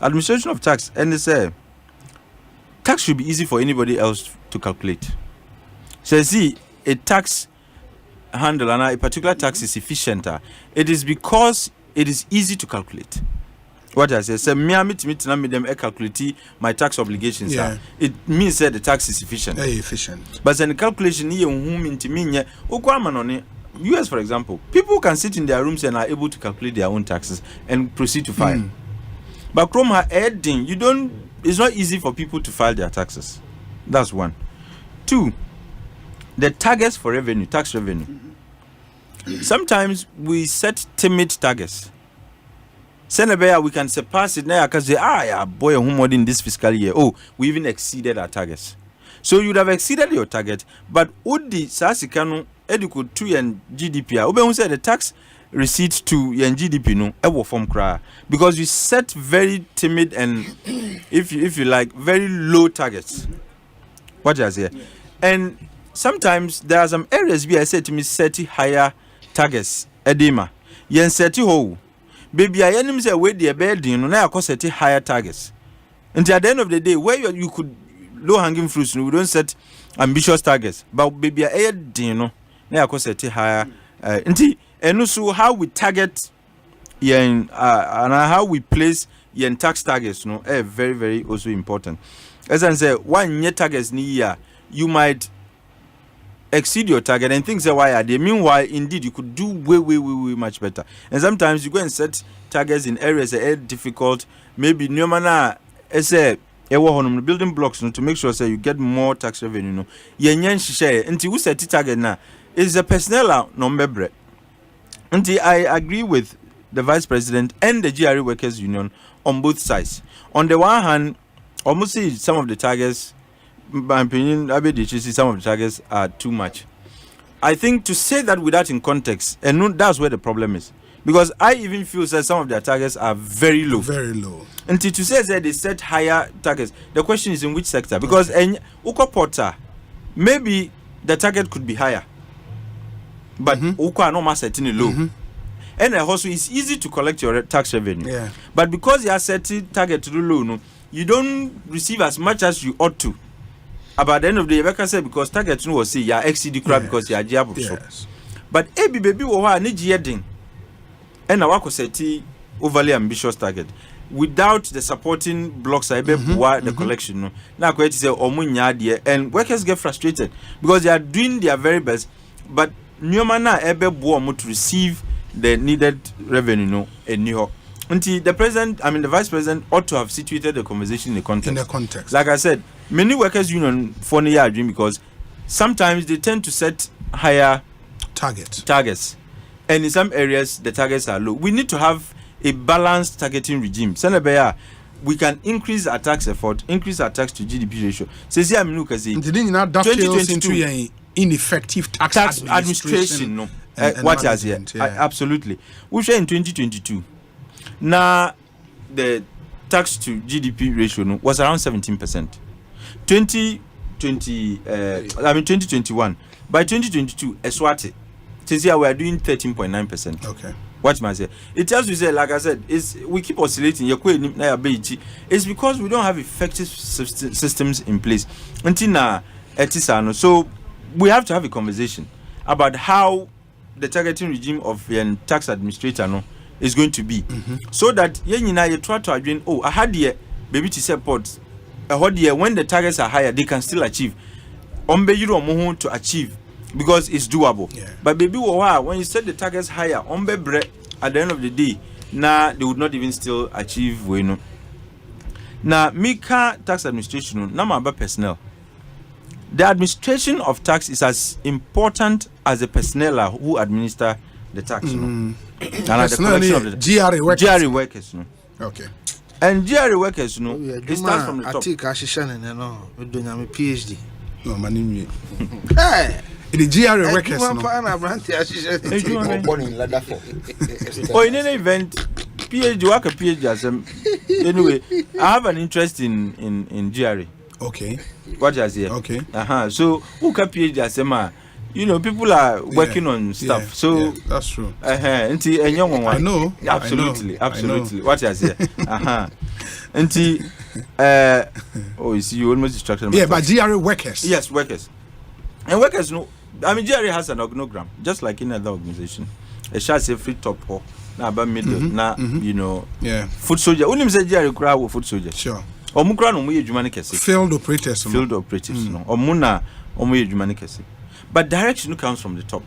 Administration of tax, and they say tax should be easy for anybody else to calculate. So see, a tax handle and a particular tax is efficient. It is because it is easy to calculate. What I say, me them calculate my tax obligations. It means that the tax is efficient. Very efficient. But then the calculation here, US, for example, people can sit in their rooms and are able to calculate their own taxes and proceed to file. But Chrome adding, it's not easy for people to file their taxes. That's one. Two, the targets for revenue, tax revenue. Sometimes we set timid targets. Senabea, we can surpass it now because boy, in this fiscal year. Oh, we even exceeded our targets. So you would have exceeded your target, but Udi Sasikano Educo 2 and GDP. Obe said the tax receipts to yen GDP no ever form cry because you set very timid and if you like very low targets. What I say, and sometimes there are some areas where I said to me set higher targets. Edema yen set ho baby I enemies away the bed no na I set higher targets. Until at the end of the day, where you could low hanging fruits, we don't set ambitious targets, but baby I no na I set higher. And also how we target and how we place yen tax targets, very, very also important. As I say, one year targets ni year, you might exceed your target and things are why are they. Meanwhile, indeed, you could do way much better. And sometimes you go and set targets in areas that are difficult. Maybe Nyomana building blocks to make sure you get more tax revenue. Yen share until we set the target now is the personnel number. Until I agree with the Vice President and the GRE Workers Union on both sides. On the one hand, almost see some of the targets, my opinion, some of the targets are too much. I think to say that without in context, and that's where the problem is. Because I even feel that some of their targets are very low. Very low. Until to say that they set higher targets, the question is in which sector? Because Uko Porter, maybe the target could be higher. But Uko are not setting low. And also it's easy to collect your tax revenue. Yeah. But because you are setting target to low, you don't receive as much as you ought to. About the end of the year, like I said, because target was say you are exceeding crap because you are job. Yes. But baby need yeding. And now I set overly ambitious target without the supporting blocks the collection. Now I say and workers get frustrated because they are doing their very best, but Nyomana to receive the needed revenue and until the vice president ought to have situated the conversation in the context. In the context. Like I said, many workers union for the year dream because sometimes they tend to set higher targets, and in some areas the targets are low. We need to have a balanced targeting regime. Senebeya, we can increase our tax effort, increase our tax to GDP ratio. Says here, I'm say 2022 ineffective tax administration. No, what has here? Absolutely. We share in 2022. Now the tax to GDP ratio was around 17%. 2021. By 2022, Eswati. Says here we are doing 13.9%. Okay. What must I say? It tells you, say, like I said, we keep oscillating. It's because we don't have effective systems in place. Until now, so we have to have a conversation about how the targeting regime of the tax administrator is going to be, so that you try to agree. Oh, I had here baby to support. When the targets are higher, they can still achieve. To achieve. Because it's doable. Yeah. But baby, when you set the targets higher, at the end of the day, they would not even still achieve. Now, Mika tax administration, about personnel. The administration of tax is as important as the personnel who administer the tax. And the collection of the GRA workers. Okay. And GRA workers, it starts from the top. Atik PhD. No, my hey. The GRA workers. Oh, in any event, PhD work a PhD. Anyway, I have an interest in GRA. Okay. What is here? Okay. So who can PhD as people are working on stuff. So that's true. And young one. I know. Absolutely. What is here? Oh, you see, you almost distracted me. Yeah, but GRA workers. Yes, workers. And workers GRA has an organogram, just like in other organization. A shall say free top or middle, foot soldier. Only say GRA crowd with foot soldier. Sure. Or Mukran Jumanicasi. Field operators. Or Muna or Jumanicasi. But direction comes from the top.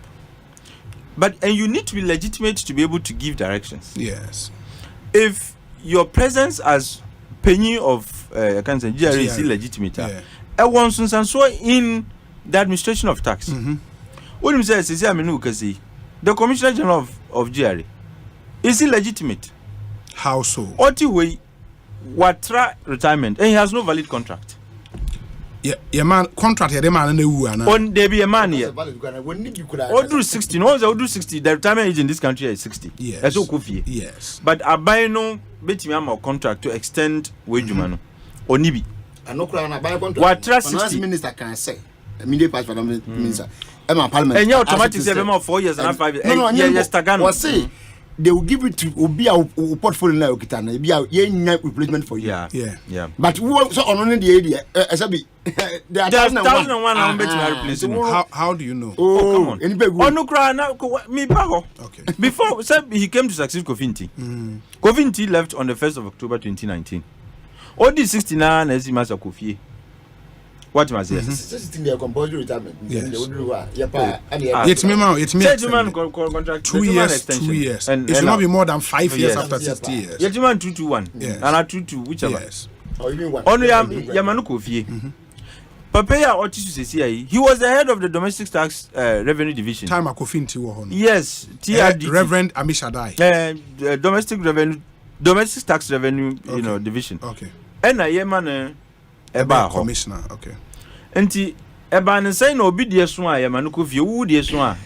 And you need to be legitimate to be able to give directions. Yes. If your presence as penny of I can say GRA is illegitimate. And so in the administration of tax. What you say is the Commissioner General of GRA is illegitimate. How so? Otiwe Watra retirement and he has no valid contract. Yeah, man, contract here, man, and on there be a man here. Or do 60, no, they do 60. The retirement age in this country is 60. Yes. That's all Kofi. Yes. But I buy no betting contract to extend wage man. Onibi. I know crown buy contract. What 60 minister can say. Immediate pass for the minister. Parliament. And you automatically 4 years and 5 years. No, yes, Tagano. Say they will give it to Obi a portfolio now Kitana. Be a replacement for you. Yeah. But who also on the idea Asabi. There are 1,001 replacement. How do you know? Oh, come on. On no crown me baho. Okay. Before he came to succeed Kofinti. Kofinti left on the 1st of October 2019. All these 69 as he must have Kofi. What must he say? Their compulsory retirement. It's me. 2 years. 2 years. And it should not be more than 5 years after 60 years. Yet you want 221. And I 22, whichever. Yes. Only Yamanu Kofi. Papaya Otis he was the head of the domestic tax revenue division. Time Akofinti. Yes, TRD. Reverend Amishadai. Domestic tax revenue, division. Okay. And I am commissioner. Okay. And Eban saying obedience one, Yamanuko view,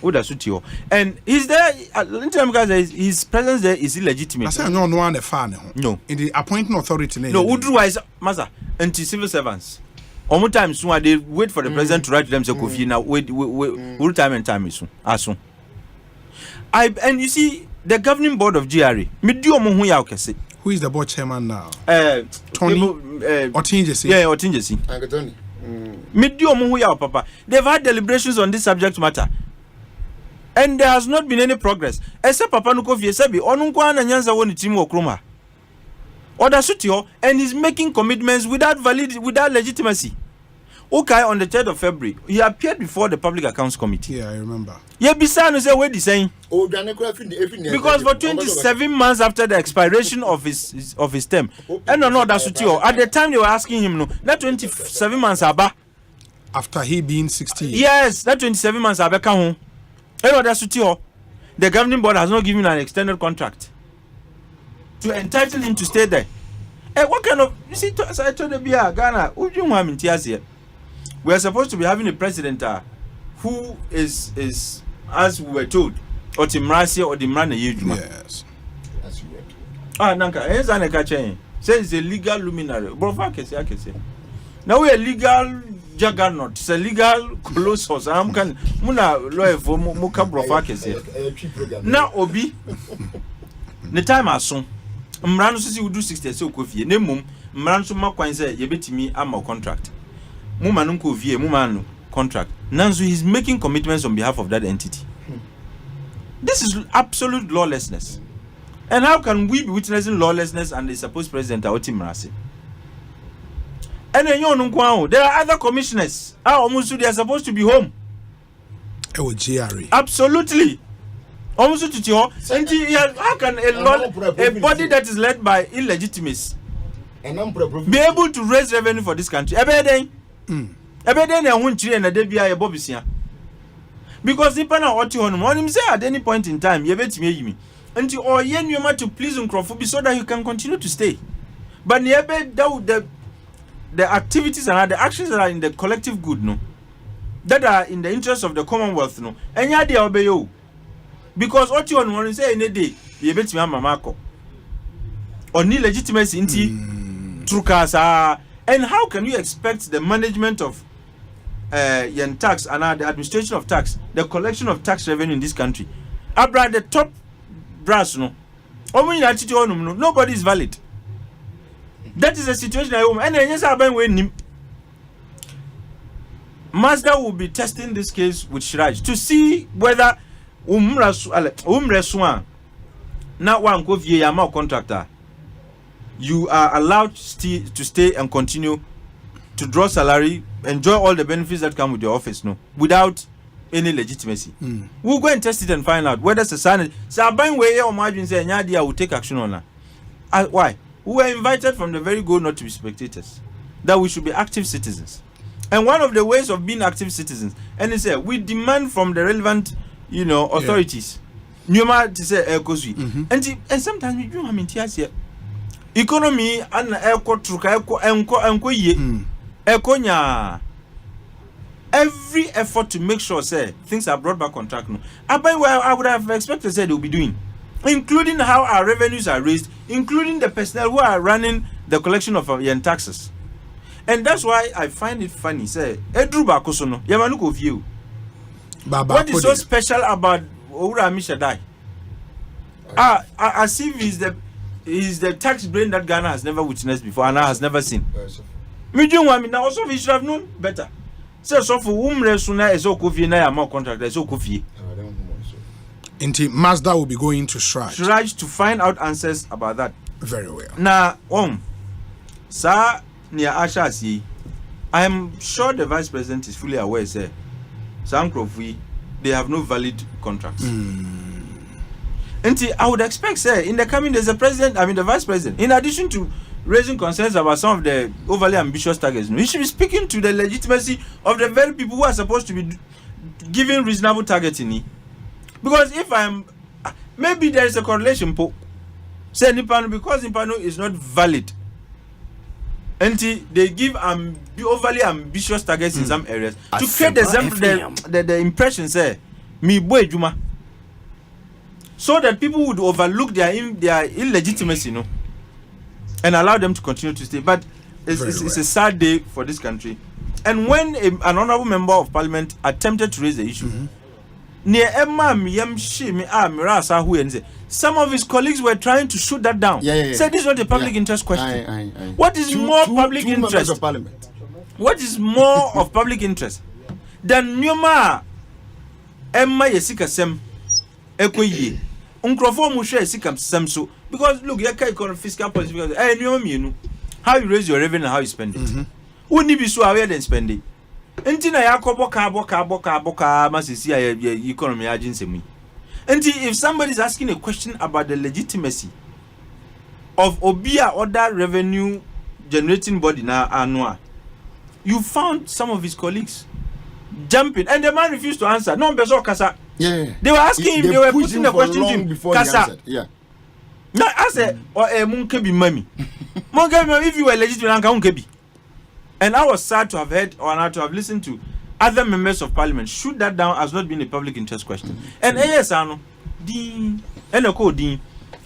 would have suit you. And he's there, his presence there is illegitimate. I say no one the fan. No. In the appointing authority. No, otherwise, Master, anti civil servants. Almost time soon they wait for the president to write to them say Kofi now wait time is soon. As soon. And you see the governing board of GRA. Who is the board chairman now? Tony Otinjesi. Yeah, Otinjesi. Papa. They've had deliberations on this subject matter. And there has not been any progress. Except Papa Nukofi Sebi, Onunkwana Nyanza won team Okroma. Order Sutio, and he's making commitments without legitimacy. Okay, on the 3rd of February, he appeared before the Public Accounts Committee. Yeah, I remember. Yeah, Bisano said what he's saying. Because for 27 months after the expiration of his term, and no, that's Sutio. At the time they were asking him, no, not 27 months, Abba. After he being 60 years. Yes, that 27 months are back home. The governing board has not given an extended contract to entitle him to stay there. What kind of, you see, as I told the Ghana, we are supposed to be having a president who is, as we were told, or Timrasi or Dimrana Yujuma. Yes. As you were told. Nanka, here's an ekachen. Say it's a legal luminary. Bro, I can say. Now we are legal juggernaut. It's a legal colossus. I'm can muna lawyer for muka brofakese. Now obi, the time as soon. Mrano sisi udu 60 so kofie. Ne mum mrano so makwan say yebetimi ama contract. Muma nunko vie muma contract. Nanzo he's making commitments on behalf of that entity. This is absolute lawlessness. And how can we be witnessing lawlessness and the supposed president Atik Mohammed? And then there are other commissioners. They are supposed to be home. Absolutely. How can a body that is led by illegitimacy be able to raise revenue for this country? Because if I say at any point in time, until or to please Nkrofubi so that you can continue to stay. But the activities and the actions that are in the collective good, no, that are in the interest of the Commonwealth, no, and ya they obey you. Because what you want to say in a day, you bet me mamako. Or need legitimacy into Trukasa. And how can you expect the management of yen tax and the administration of tax, the collection of tax revenue in this country? Abra the top brass, no. Nobody is valid. That is the situation I am. And then Mazda will be testing this case with Shiraj to see whether now one contractor, you are allowed to stay and continue to draw salary, enjoy all the benefits that come with your office, no, without any legitimacy. We'll go and test it and find out whether society will take action on that. Why? We were invited from the very go not to be spectators, that we should be active citizens. And one of the ways of being active citizens, and he said, we demand from the relevant, authorities. Nyoma to say Ekosiisen. And sometimes we do have in tears here. Economy and eko truka enko ye. Ekonya. Every effort to make sure say things are brought back on track. No. I would have expected say they will be doing, including how our revenues are raised, including the personnel who are running the collection of yen taxes. And that's why I find it funny. Say, Edru Bakosono, Yamanuko view. What is so special about Oura Mishadai? As if he's the tax brain that Ghana has never witnessed before and has never seen. Now also we should have known better. So for Resuna is Okofi na more contract is Okofi. Indeed, Mazda will be going to Shraj to find out answers about that. Very well. Now, sir, near Asha, I am sure the vice president is fully aware, sir. They have no valid contracts. And I would expect, sir, in the coming days, the vice president, in addition to raising concerns about some of the overly ambitious targets, he should be speaking to the legitimacy of the very people who are supposed to be giving reasonable targeting. Because if maybe there is a correlation, say Nipano, because Nipano is not valid, and they give overly ambitious targets in some areas to create the impression, say, me boy Juma, so that people would overlook their illegitimacy, and allow them to continue to stay. But it's a sad day for this country. And when an honorable member of parliament attempted to raise the issue, some of his colleagues were trying to shoot that down. Said this is not a public interest question. What is more public interest? Of parliament. What is more of public interest than Nyoma Emma Yesika Sem Ekoye Unkrofo Musha Yesika Samso? Because look, you can't fiscal policy because how you raise your revenue and how you spend it. Wouldn't it be so aware than spending? Until I boka masisi economy agency me. Until if somebody is asking a question about the legitimacy of Obia other revenue generating body na annual, you found some of his colleagues jumping, and the man refused to answer. No, yeah. They were asking him, they were putting the question to him. Before he answered. Yeah. Now, I said, Munke be mommy. If you were legitimate, Munke be. And I was sad to have heard or not to have listened to other members of parliament shoot that down as not being a public interest question. And yes, I know.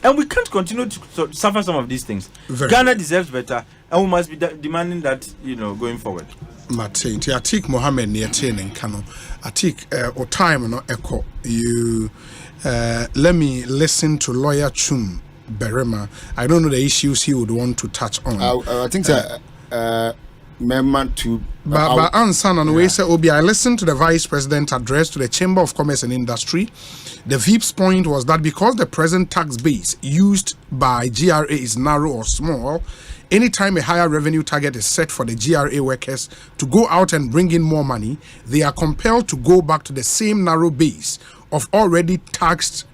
And we can't continue to suffer some of these things. Ghana deserves better, and we must be demanding that, going forward. Atik Mohammed near Tenen Kano. Atik, or time no echo. You let me listen to Lawyer Chum Berema. I don't know the issues he would want to touch on. I think that Memman to but Ansan and we say Obi, I listened to the Vice President address to the Chamber of Commerce and Industry. The VIP's point was that because the present tax base used by GRA is narrow or small, anytime a higher revenue target is set for the GRA workers to go out and bring in more money, they are compelled to go back to the same narrow base of already taxed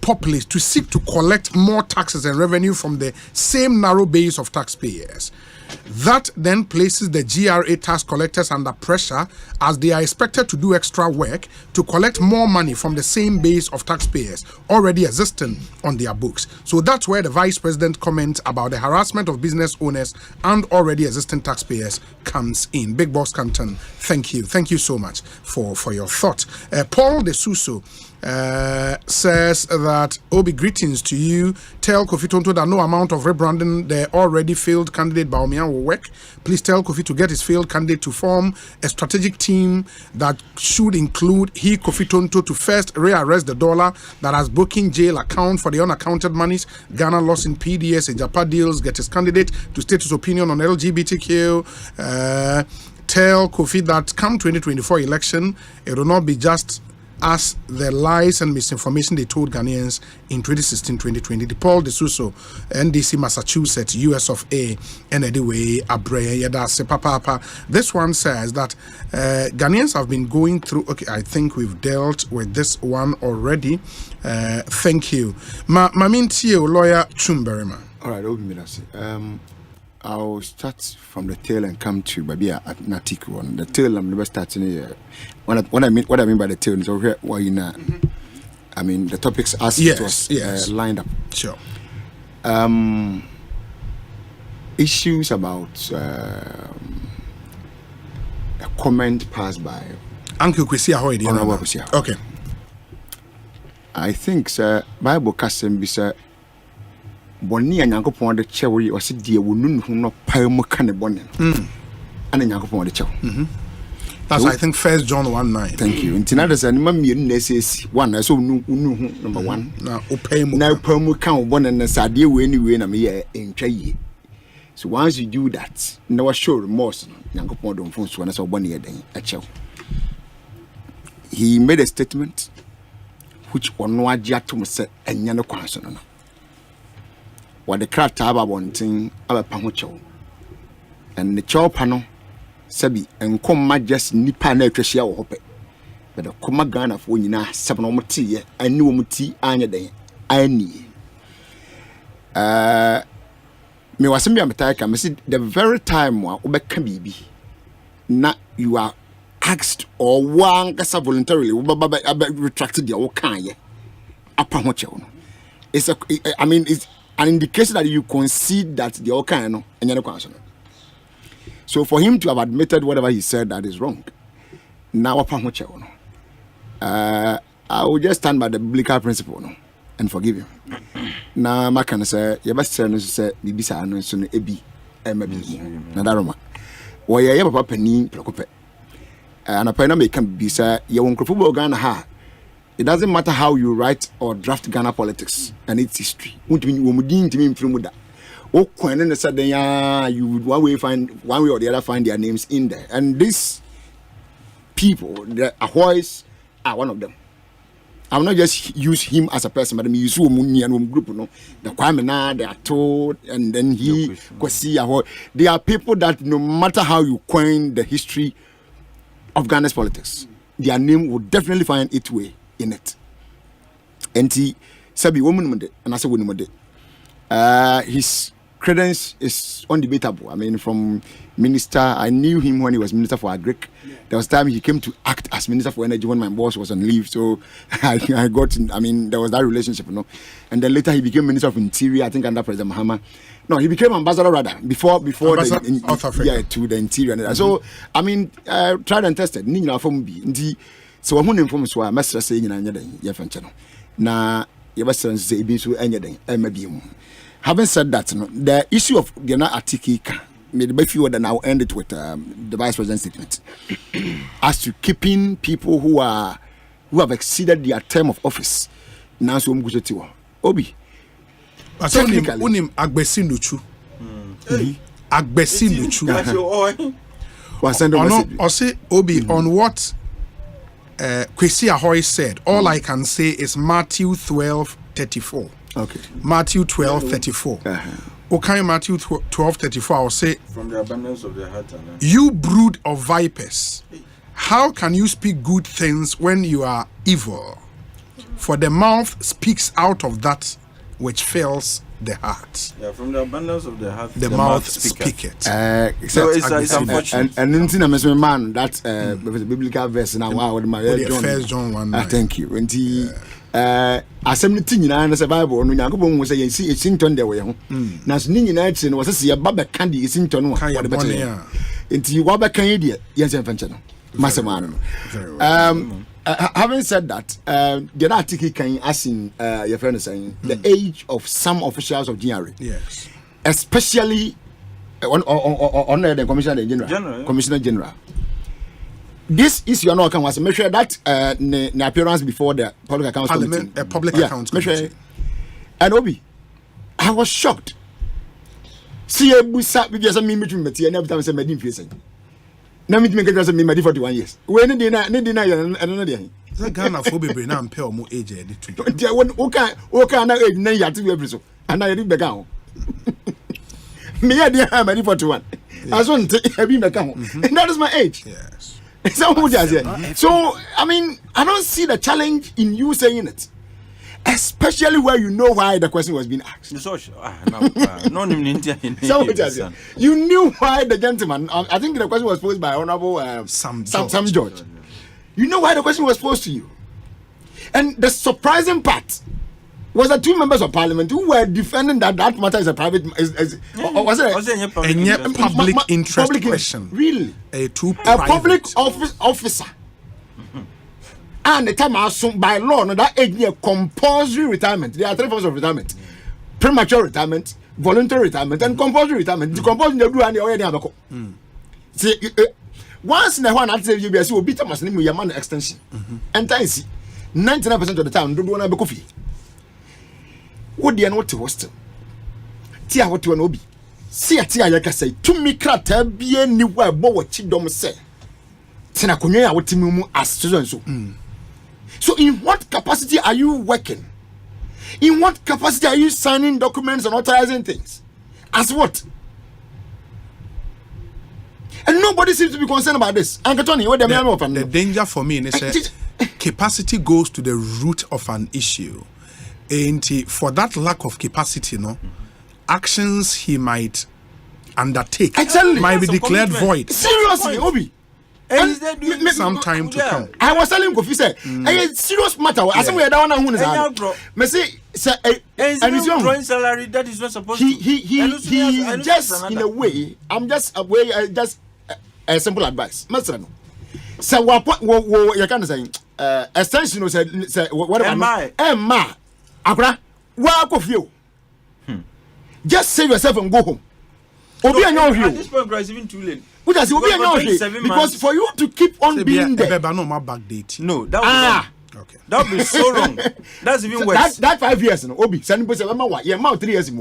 populace to seek to collect more taxes and revenue from the same narrow base of taxpayers. That then places the GRA tax collectors under pressure as they are expected to do extra work to collect more money from the same base of taxpayers already existing on their books. So that's where the Vice President comment about the harassment of business owners and already existing taxpayers comes in. Big Boss Canton, thank you. Thank you so much for your thought. Paul De Suso says that Obi, greetings to you. Tell Kofi Tonto that no amount of rebranding the already failed candidate Bawumia will work. Please tell Kofi to get his failed candidate to form a strategic team that should include Kofi Tonto to first rearrest the dollar that has broken jail account for the unaccounted monies Ghana lost in PDS and Japan deals. Get his candidate to state his opinion on LGBTQ. Tell Kofi that come 2024 election, it will not be just as the lies and misinformation they told Ghanaians in 2016-2020. The Paul De Suso, NDC Massachusetts, US of A, and anyway, Abre, Yadase, Papa. This one says that Ghanaians have been going through, I think we've dealt with this one already. Thank you. Mamintio, Lawyer Chumberima. All right, I'll start from the tail and come to maybe at Atik one. The tail I'm never starting here. What I mean by the tail is over why you know. I mean the topics as it was lined up. Sure. Issues about a comment passed by Uncle Kwesi Ahoy. Okay. I think Bible Kasem be sir. Boni and Yankopon the cherry or sit dear wound who no pile can a bonnet. And Yankopon the chow. That's so, I think 1 John 1:9. Thank you. In Tinadas and Mammy says one, I saw number one. Now, Permu count one and a sadia anyway, and me in Chay. So once you do that, no show remorse, Yankopon don't phone one as a 1 year day at chow. He made a statement which on no idea to me said and Yano Quanson. What the craft have wanting about Pamucho and the chow panel, Sabi, and come just nipa na treasure or hope. But the Kuma Ghana for you now, 7 or tea, and new tea, anya day. I need. Me was me amataka, me see the very time wa obeka bibi. Na you are asked or one kasa voluntarily, retracted your kanye. Apamucho. It's it's an indication that you concede that the Okano and you're not. So for him to have admitted whatever he said that is wrong, now I will just stand by the biblical principle and forgive him. Now I can say, you best say, Bibisa no soon ebi maybe Nadaroma. Why you have a penny procope and a penna may can be say you won't football Ghana ha. It doesn't matter how you write or draft Ghana politics and its history. Won't mean women to mean from that. Oh, when and said you would one way or the other find their names in there. And these people, the Ahoys, are one of them. I will not just use him as a person, but I use Muni and group, the Kwamena, they are told, and then he Kwesi Ahoy. They are people that no matter how you coin the history of Ghana's politics, their name will definitely find its way in it. And he sabi woman and I said woman his credence is undebatable. I mean, from minister, I knew him when he was minister for agric. There was time he came to act as minister for energy when my boss was on leave. So I got in, I mean, there was that relationship, And then later he became minister of interior, I think under President Mahama. No, he became ambassador rather before to the interior. So I mean, tried and tested. So I'm informed so I must say in Yefanchano. Na Yebasan say so anything. Having said that, the issue of the Atik made a few and I'll end it with the Vice President's statement as to keeping people who have exceeded their term of office. Now so Obi. Unim Agbesi Nuchu. Agbesi Nuchu. Or say Obi on what Kwesi Ahoy said. All I can say is Matthew 12:34. Okay. Matthew 12:34. Okay, Matthew 12:34. I'll say from the abundance of the heart. You brood of vipers, how can you speak good things when you are evil? For the mouth speaks out of that which fills the heart. Yeah, from the abundance of the heart, the mouth speaketh. So it's unfortunate. And man, that biblical verse now. Wow, First John 1:9. Thank you. When asɛm no nyinaa na sɛ bible no nyankopɔn mu sɛ yɛnsi ɛsintɔn deɛ wɔyɛ ho nanso ne nyinaa kyerɛ no wɔ sɛ sɛ yɛba bɛka de ɛsintɔn no wɔde bɛkyerɛ nti wɔbɛka yi deɛ yɛnsɛ mfa nkyɛ no masɛm ano no having said that the article can as in your friend is saying the age of some officials of GRA, yes, especially on the Commissioner General. This issue you can was make sure that the appearance before the public accounts committee, public accounts committee. And Obi, I was shocked. See a busa with just a meme between Mati and every time I said Medin facing. Now me make it as a meme 41 years. When did deny another day? The Ghana phobia now pay more age. When okay now age 9 years to every so and I did began. Me I didn't have 41. I was on heavy account. And that is my age. Yes. So, I mean, I don't see the challenge in you saying it, especially where you know why the question was being asked. You knew why the gentleman, I think the question was posed by Honorable Sam George. You know why the question was posed to you. And the surprising part was that 2 members of parliament who were defending that matter is a private was it a public interest question. Really? A public officer. And the time by law no, that age near compulsory retirement. There are 3 forms of retirement: premature retirement, voluntary retirement, and compulsory retirement. The compulsory they do and they already have a see once in a while after you be a bit of your man extension. And I see 99% of the time don't want to be coffee. What the not to hostel? Tia what to an obi. See a tia yaka say to me crata be anywhere but what chidom say. Tina kunya what timumu as so. So in what capacity are you working? In what capacity are you signing documents and authorizing things? As what? And nobody seems to be concerned about this. The danger for me is capacity goes to the root of an issue. And for that lack of capacity, actions he might undertake might be declared void. Seriously, Obi. Some time to come. I was telling Kofi say, a serious matter. I said we are down on me say, and he's drawing salary that is not supposed to. He just in a way. I'm just a way. Just a simple advice, Master. So what you can say? Extension say what about Emma? Akra, walk of you. Just save yourself and go home. Obi and you. At this point, it's even too late. Because for you to keep on being there. No, that would okay. That would be so wrong. That's even worse. That 5 years, Obi. Send me 3 years.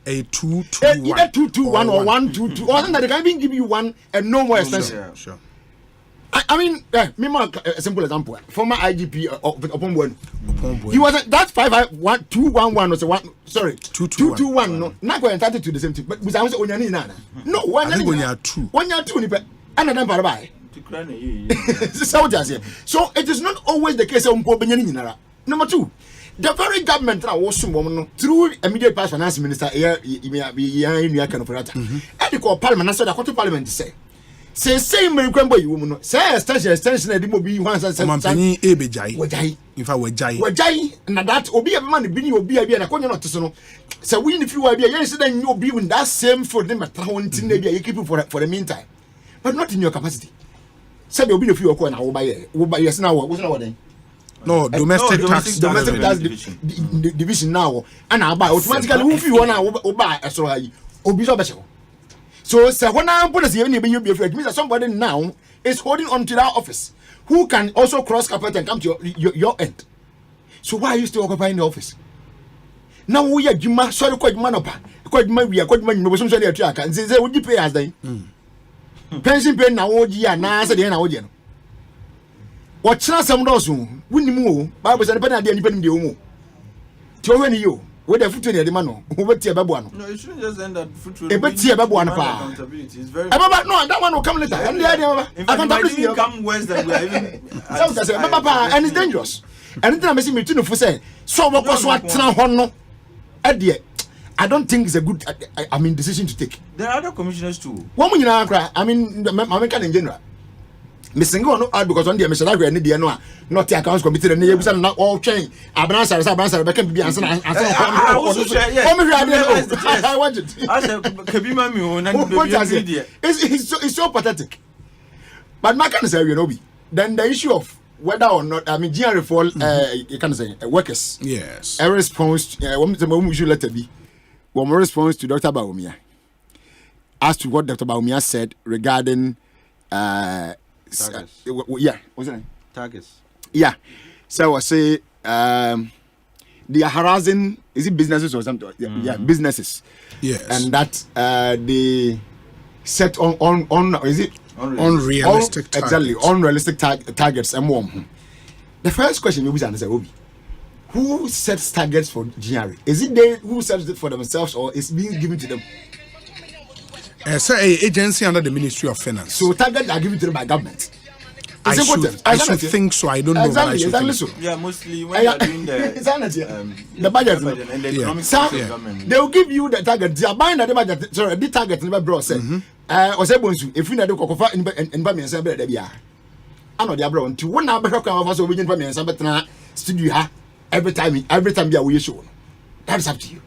A 2 either 2 1 or 1 2 2. Or that they can even give you one and no more extension. Sure. I mean, a simple example. Former IGP upon one. He was that 5-1-2-1-1 was a one. Sorry, 2-2-1. No, not going to do the same thing. But we was only no one. I think when you are 2, 1 year 2, and then bye. So it is not always the case of Number 2, the very government now was through immediate past finance minister here kind of rata. And the call parliament, I said, I parliament to say same American boy, you say extension, and it be once and something Ebejai. If I were Jai, and that will be a man, be you be a corner to so. So, we if you are yes, then you'll be in that same for them at 20 maybe you keep for the meantime, but not in your capacity. So, you'll be a few corner, will buy yes now, what's our name? No, domestic tax division now, and I'll buy automatically if you want to buy a sorry, Obiso. So, when I put a you be afraid, means that somebody now is holding on to that office who can also cross carpet and come to your end. So, why are you still occupying the office? Now we are Juma, sorry, quite manopa, quite maybe a quite man, no, some say track, and say, would you pay us then? Pension pay now, and answer the end. What's not some doors, winning more, Bibles and Penna, depending on you. When you, with a foot in the man, who would see a babuano. No, you shouldn't just end that foot. But see a babuano. It's very. No, that one will come later. And the idea of I come worse than we are even. Papa, and it's dangerous. And then I'm missing me to say, so what was what now? I don't think it's a good decision to take. There are other commissioners too. One when you know, I mean, the American in general. Missing go no because on the Mr. Agri and no not the accounts committee and you not all chain. Abanasa can be answered. I want it. It's so pathetic. But my can say, you know, then the issue of whether or not, I mean, GRA fall, you can say, workers. Yes. A response, one should let it be. One more response to Dr. Baumia as to what Dr. Baumia said regarding, targets. Yeah, what's the name? Targets. Yeah. So I say, they are harassing, is it businesses or something? Yeah, businesses. Yes. And that they set on is it? Unrealistic targets. Exactly, unrealistic targets and more. The first question you will answer, Obi, who sets targets for GRA? Is it they who sets it for themselves or is being given to them? It's an agency under the Ministry of Finance. So targets are given to them by government. I should think so. I don't know. Exactly, but I so. Yeah, mostly when they are doing the budget and the economic government. They will give you the target. They are buying the budget. Sorry, the target. Never bro said. If you know the cocoa in Bamian Sabbath, they are. I know they are bro. Until one hour of us over in Bamian Sabbath studio every time they are show. That's up to you.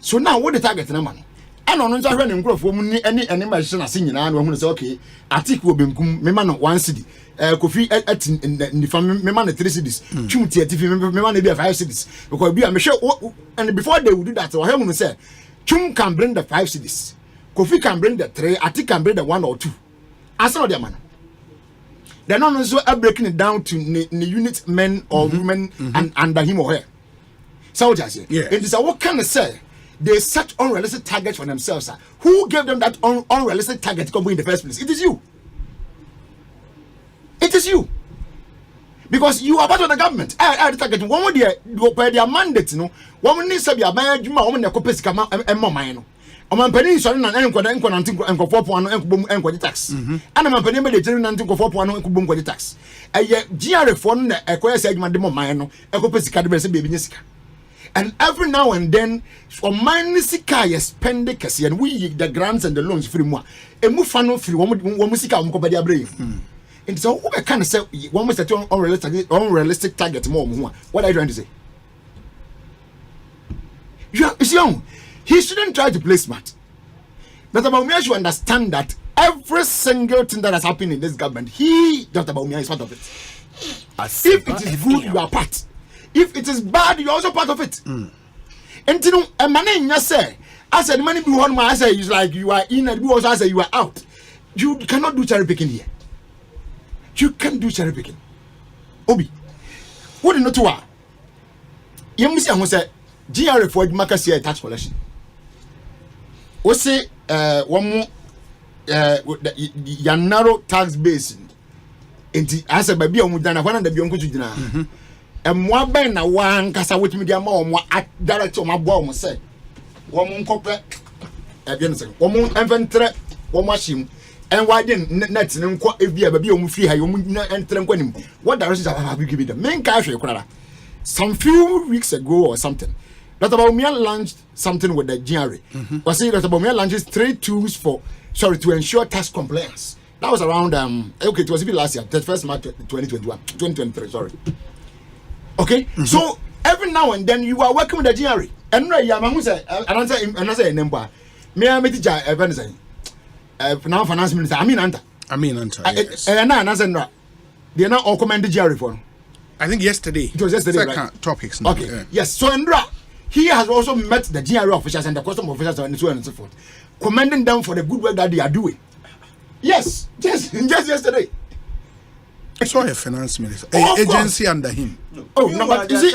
So now what the target na man? I don't know when in growth any machine as singing and when say okay, Atik will be me man 1 cedi. Kofi at in the family me man 3 cedis. Chumti TV me man be 5 cedis. Because be am sure and before they would do that, or him say Chum can bring the 5 cedis. Kofi can bring the 3, Atik can bring the 1 or 2. As no their man. They're not also breaking it down to the unit men or women and under him or her. So what I say? Yeah. It is what can I say? They set unrealistic targets for themselves. Sir. Who gave them that unrealistic target to come in the first place? It is you. It is you. Because you are part of the government. I target one with their mandate, you know. One needs to be a man, you want to copy come out and more mine. A man penny is on and tax. And a man penny made a and think of 4 tax. A year GRA phone acquire segment demo mine, a copy baby. And every now and then, for Manisika, spend the cassie and we the grants and the loans free more. A mufano free one musica on Copadia brain. And so, what I can say, one must set unrealistic target more. What are you trying to say? It's young. He shouldn't try to play smart. Dr. Baumia should understand that every single thing that has happened in this government, Dr. Baumia, is part of it. If it is good, you are part. If it is bad, you're also part of it. And you know, a man in your say, I said, money be one, I say, it's like you are in and also I say you are out. You cannot do cherry picking here. You can't do cherry picking. Obi, what do you know to her? You must say, GRA for Macassia tax collection. We say, one more, your narrow tax base. And I said, baby, I'm done. I want to be on to and one ben na one kasa with me their mom director my boy say one copper one inventory one machine and why didn't net if you baby free how you enter what directions have you given the main cash some few weeks ago or something, Dr. Bawumia launched something with the GRA. Was saying Dr. Bawumia launches 3 tools to ensure tax compliance. That was around okay, it was even last year, 31st March 2023, sorry. Okay, so every now and then you are working with the GRA. And right, Yamamu say, another number. Me I met the now finance minister. I mean, yes. And now, they are not all commended GRA for. I think yesterday. It was yesterday, right? Topics. Okay. Yeah. Yes. So Andra, he has also met the GRA officials and the custom officials and so on and so forth, commending them for the good work that they are doing. Yes. Just yesterday. I saw a finance minister, agency under him. No, but you see,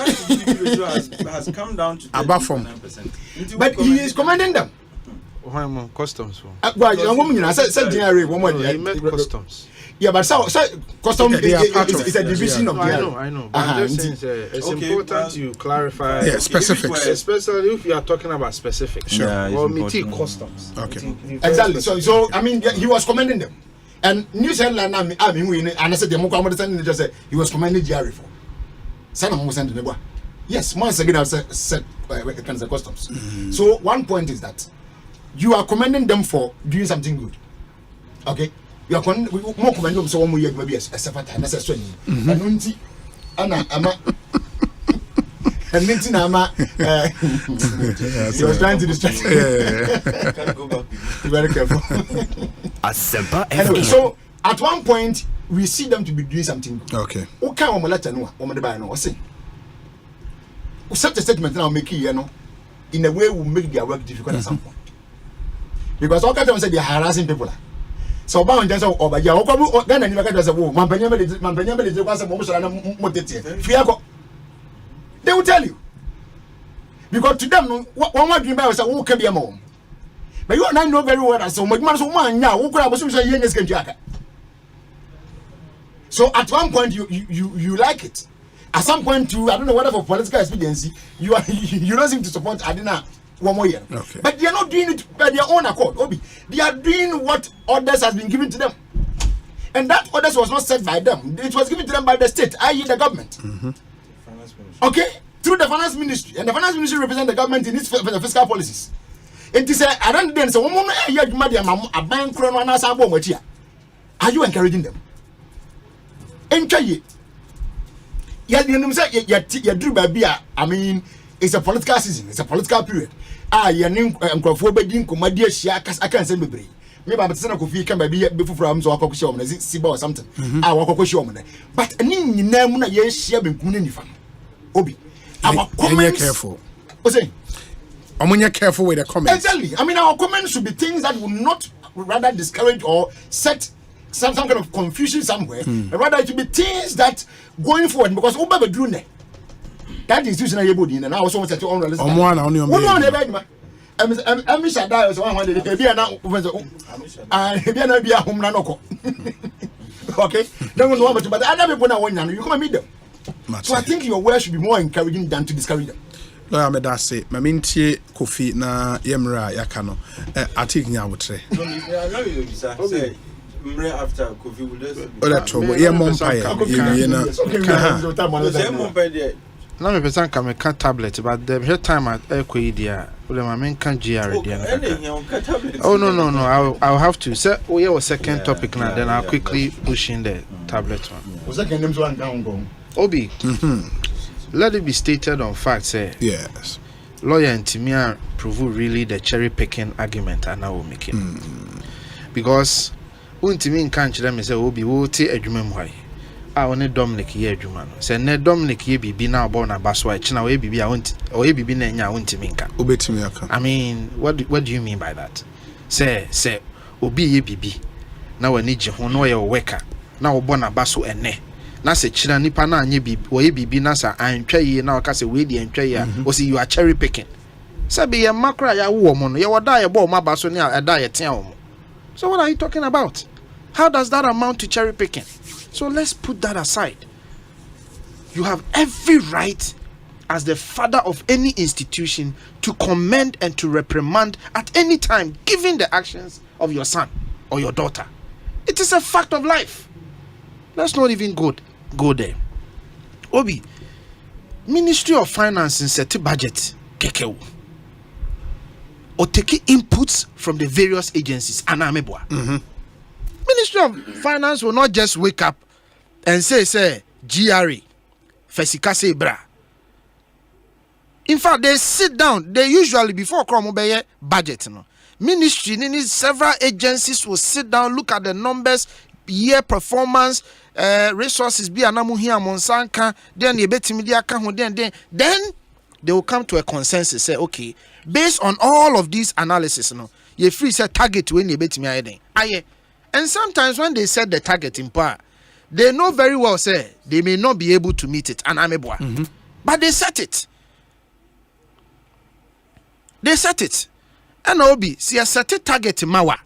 has come down to above from 9%. But he is commending them. Customs. Well, a woman, I said GRA, woman, He met customs. Yeah, but so custom is a division of GRA. I know. But I'm just saying it's important to clarify. Yeah, specifics. Especially if you are talking about specifics. Sure. Or meeting customs. Okay. Exactly. So I mean, he was commending them. And news headline, I mean, and I said, the Mukamada just said he was commending GRA for. Sana was sending the yes, once again, I said customs. So one point is that you are commending them for doing something good. Okay? You are more commending them so one more year, maybe a separate and that's a swing. And Anna, and Mintin Ama, he was trying to distract. Can't go back. Be very careful. Anyway, so at one point, we see them to be doing something good. Okay. Okay, I'm let you know. I'm the buyer. No, say. Such a statement now make you know, in a way will make their work difficult at some point. Because all kinds of say they are harassing people. So bound just over here. Then you look at us. Oh, man, they will tell you. Because to them, one more dream was a who can be a mom. But you and I know very well that so much man now who could have a young jacket. So at one point you like it. At some point too, I don't know whatever political expediency you don't seem to support Adina one more year. Okay. But they are not doing it by their own accord. Obi, they are doing what orders has been given to them. And that orders was not set by them. It was given to them by the state, i.e. the government. Okay? Through the finance ministry. And the finance ministry represents the government in its fiscal policies. It is I don't then so are you encouraging them? Encourage. I mean, it's a political season, it's a political period. I can't say maybe I'm saying coffee can be before from so I show me Siba or something. I walk show me. But Namuna yes, she have been coming Obi. Our comments careful. What's saying? I'm when you're careful with the comments. Exactly. I mean, our comments should be things that will not rather discourage or set some kind of confusion somewhere. Rather, it should be things that going forward because Oba Drune. That is using a body, and I also want to honor this. I'm Misha Dias, one hundred, be an and be a home nanoko. Okay, don't know much, but other people now want you come and meet them. So I think your words should be more encouraging than to discourage them. Lawyer Medase, Mamintie Kofi na Yemra Yakano, Atik Nyamutre. After Kofi will that's trouble. Now me person can make tablet, but the here time at Equidia, my main can GR. Oh no, I'll have to. Say, oh yeah, second topic now. Then I'll quickly push in the tablet one. Was that names one down? Obi, let it be stated on fact. Say yes. Lawyer and Timia prove really the cherry picking argument and now make it because when Timmy can't let me say Obi will take a dream why. I only Dominic ye Jumano. Say ne Dominic ye be now born a baswa, China way be I want or ye be na won't minka. Obetimiaka. I mean, what do you mean by that? Say, Obi ye bibi. Now I need you no your worker. Now born a basso and ne. Na se China nipa na nye bibi or ye bibi nasa and try ye now case we the and try or see you are cherry picking. Sabi ye macra ya woman, you will die a ball my basso near a diet. So what are you talking about? How does that amount to cherry picking? So let's put that aside. You have every right as the father of any institution to commend and to reprimand at any time given the actions of your son or your daughter. It is a fact of life. Let's not even go there. Obi, Ministry of Finance in set budget kekewo or take inputs from the various agencies anamebwa. Ministry of Finance will not just wake up and say GRA fesika say bra. In fact, they sit down. They usually before come budget. No, ministry, several agencies will sit down, look at the numbers, year performance, resources. Be anamu here monsanka. Then you bet media then they will come to a consensus. Say, okay, based on all of these analysis, no, you free set target when you bet me aye. And sometimes when they set the target in power, they know very well say they may not be able to meet it. And but they set it. They set it. And obi see a set target mawa.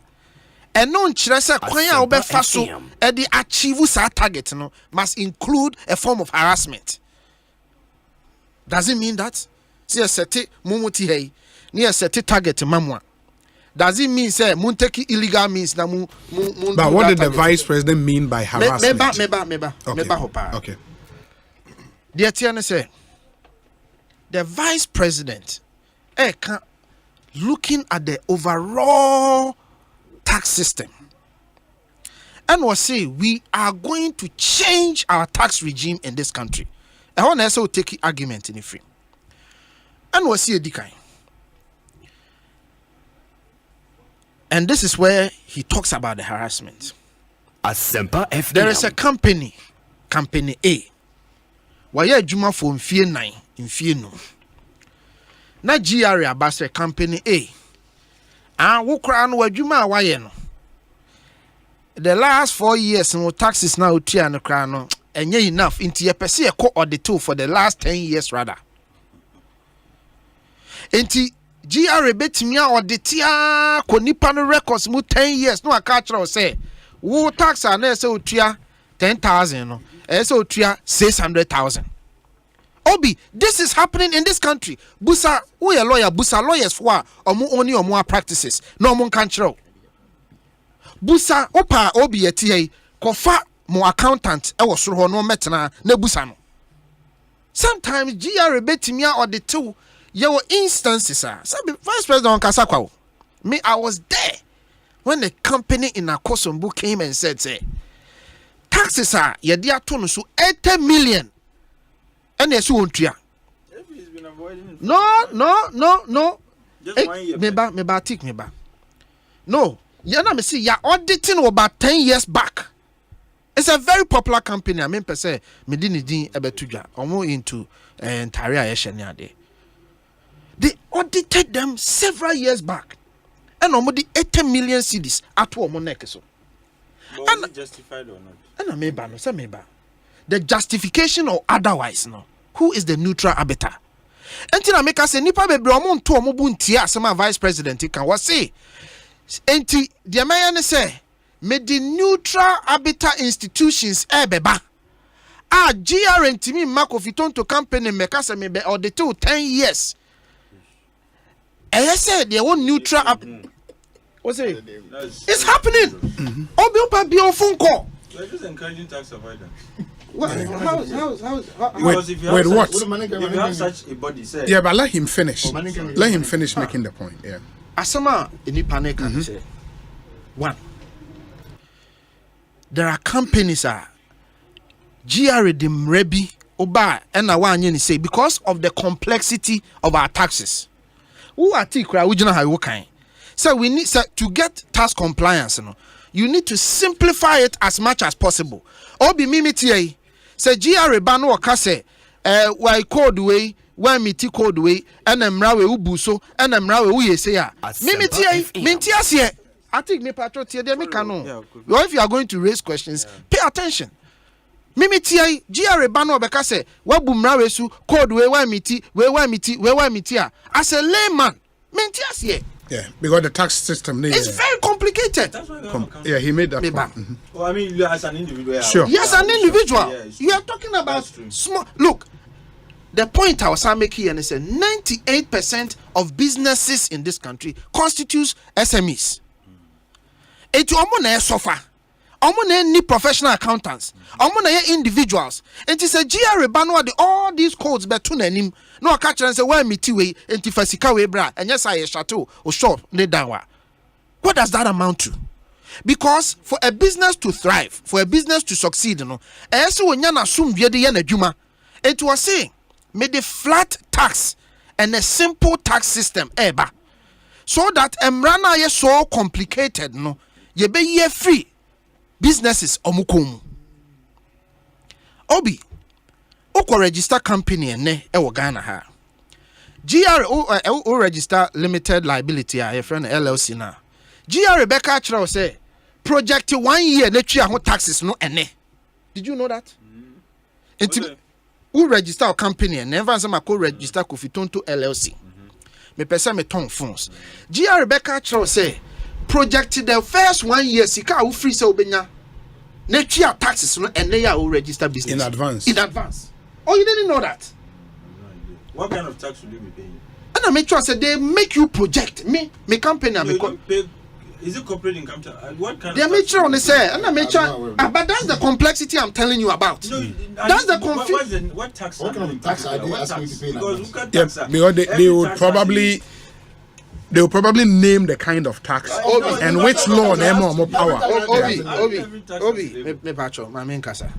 And no nchirese kwanya obe faso e di achieve sa target no must include a form of harassment. Does it mean that? See a set mumuti hey, ni a set target mamwa. Does it mean say mun take illegal means na mun But what did the vice president mean by harassment? Meba hopa. Okay. The Etienne say the vice president looking at the overall tax system and will say we are going to change our tax regime in this country. I want to also take the argument in the frame. And we'll see a decline. And this is where he talks about the harassment. There is a company A, where Juma for in no. Na GRA abase company A. Wo kra no adwuma waye no. The last 4 years no taxes na otua no kra no enye enough into ye pese ye ko audit for the last 10 years rather. Enti GRA betimi auditia ko nipa no records mu 10 years no aka kira say wo tax na say otua 10,000 no say otua 600,000. Obi, this is happening in this country. Busa, we a lawyer, Busa lawyers for only or more practices. No more control. Busa, opa, Obi, a TA, kofa, mo accountant, I was no metana, ne busano. Sometimes GRA betimia or the two, your instances are. Vice President Kasakwa, me, I was there when the company in Akosombu came and said, say, taxes are, ye dear tonusu, 80 million. And yes, you won't try. No. Just 1 year. Meba take me back. No, you know me see you're auditing about 10 years back. It's a very popular company. I mean, per se, me didn't ebetuja. Almost into Taria Esheniade. They audited them several years back, and almost 80 million cedis at one money. So, was it justified or not? And I meba no, say meba. The justification or otherwise, no. Who is the neutral arbiter? Enti na make us say nipa bebre omo nto omo bu ntia asema vice president can what say? Enti the mayor ne say me the neutral arbiter institutions beba. GR ntimi mako fiton to campaign make us me be audit 10 years. Say they want neutral what's it? It's happening. Obi opa bi on phone call. They're just encouraging tax avoidance. Wait, what? If you have such a body, say. Yeah, but let him finish. Let him finish making the point. Yeah. Asama ini panic can say. One. There are companies GRA dimrebi oba and awanye say because of the complexity of our taxes. Who Atik ujina ha wokan. So we need to get tax compliance, you need to simplify it as much as possible. Obi mimiti say GRA ba no ka say why code way when miti code way and mrawe ubuso and mrawe uye say ya mimiti minti ase I think me patriote dey make no. If you are going to raise questions, pay attention. Mimiti GRA ba no be ka say wabu mrawe su code way when miti as a layman minti ase. Yeah, because the tax system is very complicated. Yeah, he made that point. Mm-hmm. Well, I mean, you as an individual. Sure. Yes, an individual. Yeah, you are talking about small. Look, the point I was making here is 98% of businesses in this country constitutes SMEs. It you suffer. Omo na any professional accountants. Omo na individuals. And it's a GRA banwa the all these codes betu na nim. No catch and say why miti we enti fasika we bra. And yes I chateau or shop ne danwa. What does that amount to? Because for a business to thrive, for a business to succeed, no, so when you assume it was saying, made a flat tax and a simple tax system, so that emrana is so complicated, no, ye be ye free businesses omukum. Obi, oko register company ne Ghana ha. GR o register limited liability a friend LLC na. GR Rebecca Chra say project 1 year na twa ho taxes no ene. Did you know that? Enti who register a company and never say ma register Kofitonto LLC. Me pesa me ton phones. GR Rebecca Chra say project the first 1 year sika wo free say obenya na twa taxes no ene ya wo register business in advance. In advance. Oh, you didn't know that? What kind of tax will you be paying? And I make sure say they make you project me company is it corporate income tax? What kind they of make sure on the say and I make sure but that's the complexity I'm telling you about. No, that's the confusion. What tax? What kind of tax are they asking you to pay? Because they would probably name the kind of tax and which law they have more power. Obi, me pacho, my main kasa.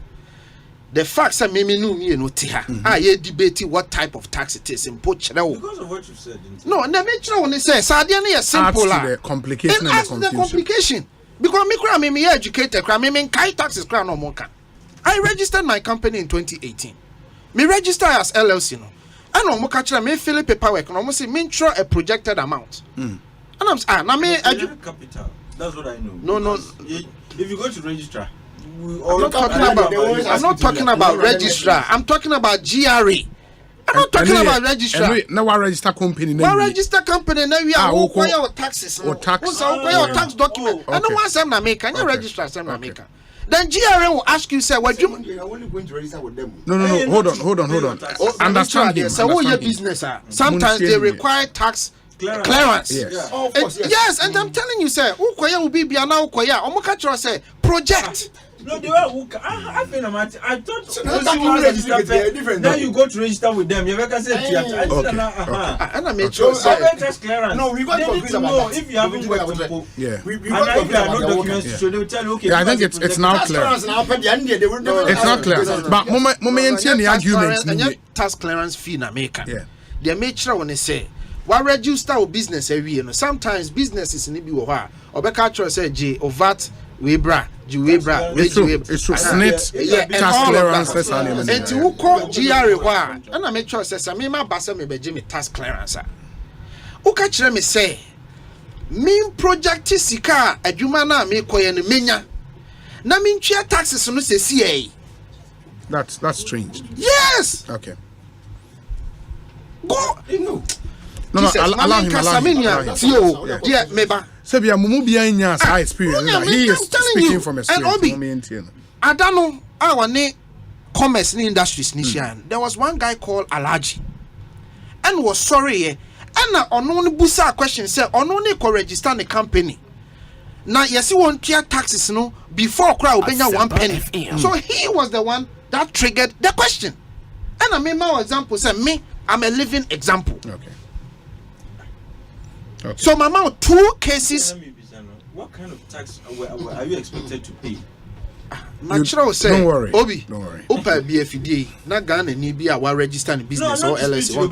The facts are me no me no tiha. I debate what type of tax it is in because of what you said. No, and the nature when they say Sadia is simple the complication and the complication. Because me educated, me kai taxes crown no more. I registered my company in 2018. Me register as LLC no. And no more catch me fill paperwork no more say me draw a projected amount. And I'm na me capital. That's what I know. No. If you go to registrar, I'm not talking about registrar. I'm talking about GRA. I'm not talking about registrar. Now we register company. Now register company. Now we are require our taxes. Or tax. Our tax document. I don't want some America. Can you register some America? Then GRA will ask you, say, what you are only going to register with them. No. Hold on. Understand him. So what your business are? Sometimes they require tax clearance. Yes. Oh, of course, yes, and I'm telling you, sir, ukoya will be now ukoya. Omukachro say project. No, they were. I thought now you go to register with them. You can say and I made sure. No, we got to know if you haven't worked people. Yeah. And if you have no documents, so they will tell you, okay. Yeah, I think it's now clear. It's not clear. But moment the arguments. And tax clearance fee na make. Yeah. They make sure when they say. Why register a business every year? Sometimes businesses in Ibi Oha, or Becatcher say J or VAT, Webra, Juwebra, it's true. SNIT, tax clearance, and to call GRA, and I make sure says, I mean, my bassa may be Jimmy tax clearance. Ukachre me say, mean project Sika, a Jumana, me koyan minya. Na mean chia taxes on the CA. That's strange. Yes. Okay. Go. No, allow him. Yeah, meba. Sebia mumubia inya sa experience. He is speaking from experience. I don't know our ne commerce ni industries nishan. There was one guy called Alaji and was sorry and ono ni busa question say ono ni ko register the company. Now yes, he won't clear taxes no before crowd obenya 1 penny. So he was the one that triggered the question. And I mean my example say me, I'm a living example. Okay. So, Mama, 2 cases. What kind of tax are you expected to pay? Don't worry. Obi, don't worry. Opa BFD, not Ghana need be our registered business or LLC.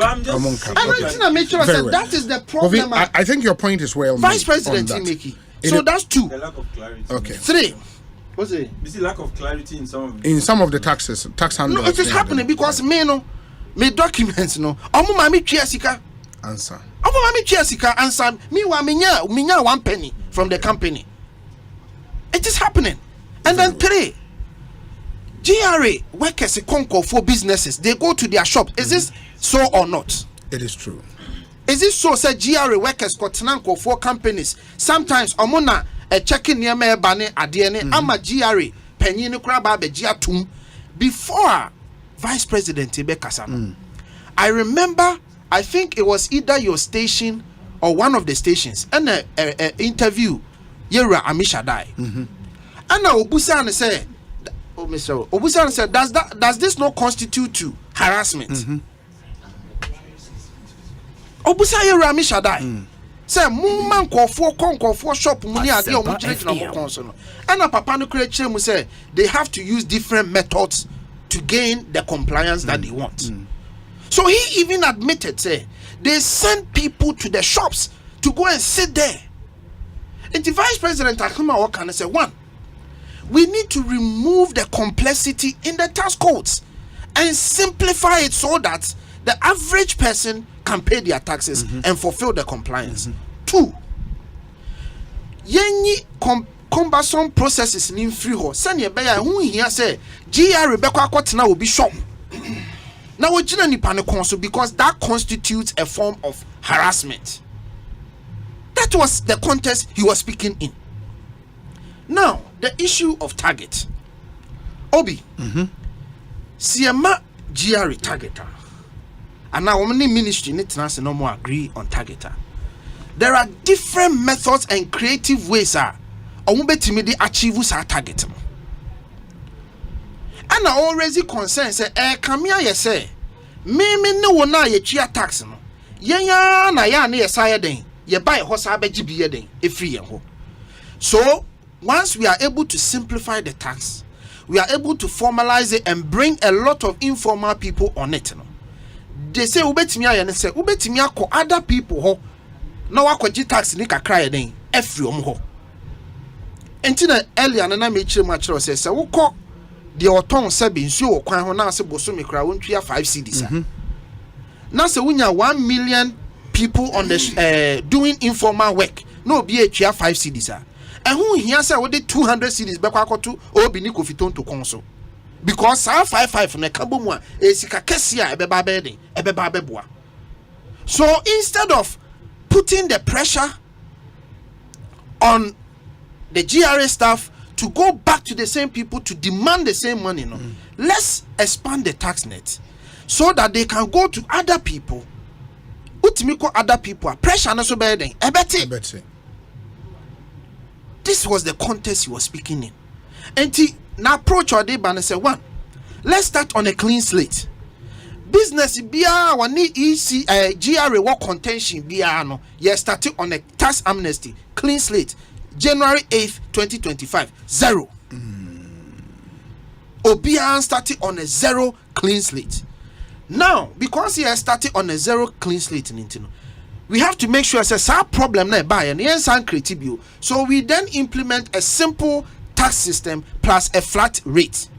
That is the problem. I think your point is well made. Vice President Timeki. So that's 2. The lack of clarity. Okay. 3. What's it? You see lack of clarity in some of the taxes, tax handlers. No, it is happening because me documents no. Omo mami chiasika. Answer. Omo mami chiasika answer. Me wa minya 1 penny from the company. It is happening. And then 3. GRA workers conquer for businesses. They go to their shop. Is this so or not? It is true. Is it so? Say GRA workers continental for companies. Sometimes omona a checking near me bane adiene ama GRA penny no kraba be giatum before Vice President Ibekasano. I remember. I think it was either your station or one of the stations and a interview Yera Amishadai. And now Obusan say, oh Mr. Obusan said, does this not constitute to harassment? Obusan ye Rami Shaddai. Say man for shop money ade o mo gyina konso no. And na papa no kire mu say they have to use different methods to gain the compliance that they want. So he even admitted say they send people to the shops to go and sit there. And the vice president Akuma Wakana said, one, we need to remove the complexity in the tax codes and simplify it so that the average person can pay their taxes and fulfill the compliance. Two, yenyi cumbersome processes in free ho. Sanya beya who here say GR Rebecca Kotna will be shop. Now we jina nipa ne konso because that constitutes a form of harassment. That was the context he was speaking in. Now, the issue of target. Obi. Siema GR targeter. And now many ministry need to no more agree on targeter. There are different methods and creative ways to achieve our target. And I already concerned say come here you say me no na ye chia tax no. Yenya na ya na yesaya den. Ye buy horse abeji biye den e free yen ho. So once we are able to simplify the tax, we are able to formalize it and bring a lot of informal people on it. No? They say ubetimi aye say ubetimi akọ other people ho na wakoji tax ni kakra ye den efri om ho. Entina earlier na me chire ma chire say wokọ the oton sabi nsuo wo kwan ho na ase boso me kra wontua 5 cedis. Na se wunya 1 million people on the doing informal work. No be a 5 cedis. And who here say we did 200 cedis back to obi ni kofiton to konso. Because 55 na kabo mu a esika kesia ebeba beden ebeba beboa. So instead of putting the pressure on the GRA staff to go back to the same people to demand the same money, no, let's expand the tax net so that they can go to other people. Utimiko other people pressure na so beden ebeti. This was the context he was speaking in. And now approach or day and say, one, let's start on a clean slate. Business bia wani EC GRA work contention bia no. Yes, starting on a tax amnesty, clean slate, January 8th, 2025, 0. Obia started on a 0 clean slate. Now, because he has started on a 0 clean slate in Intino, we have to make sure it's a problem na buy and creative. So we then implement a simple tax system plus a flat rate.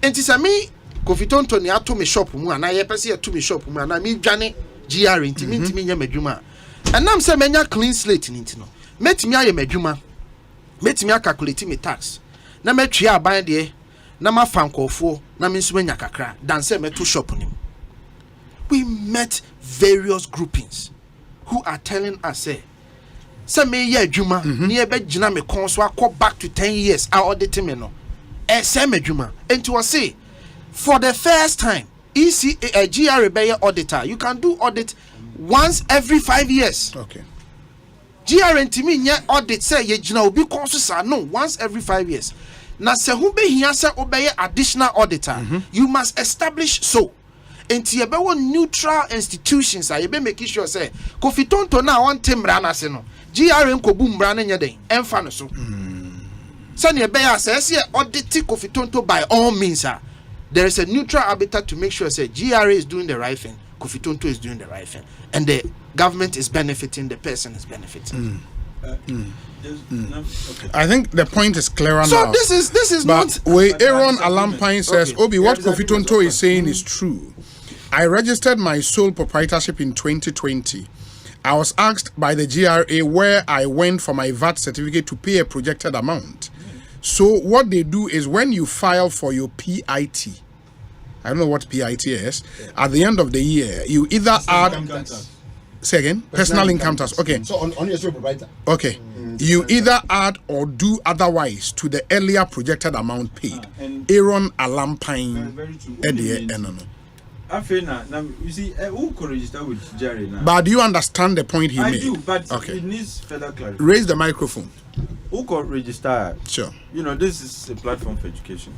And it's a me Kofiton Tony to me shop mu and I pese to me shop mu and I me dwane GR intimi nya medwuma. And now say menya clean slate in Intino. Metimi aye medwuma. Metimi calculate me tax. Na metria aban de na ma fankofo na me nso menya kakra dan say me to shop nim. We met various groupings who are telling us say me ye adwuma ni e be gina me kon so akọ back to 10 years our audit me no say me adwuma enti we say for the first time ECA GRA be auditor you can do audit once every 5 years. Okay. GRA ntimi nye audit say ye gina obi kon so sa no once every 5 years. Na se hu be hia say obeye additional auditor you must establish so enti ebe wo neutral institutions a ebe make sure say Kofitonto na won temra na se no GRA nkobu mbra na nya den emfa no so say ne ebe ya say audit Kofitonto by all means there is a neutral arbiter to make sure say GRA is doing the right thing, Kofitonto is doing the right thing, and the government is benefiting, the person is benefiting. Okay. I think the point is clearer so now. So this is but not. Where Aaron Alampine says, Obi, what Kofitonto is saying is true. I registered my sole proprietorship in 2020. I was asked by the GRA where I went for my VAT certificate to pay a projected amount. So what they do is when you file for your PIT, I don't know what PIT is, at the end of the year, you either add... Say again? Personal income tax. Okay. So on your sole proprietor. Okay. You either add or do otherwise to the earlier projected amount paid. Aaron Alampine. You see, who could register with Jerry now? But do you understand the point he made? I do, but okay. it needs further clarification. Raise the microphone. who can register? Sure. You know, this is a platform for education.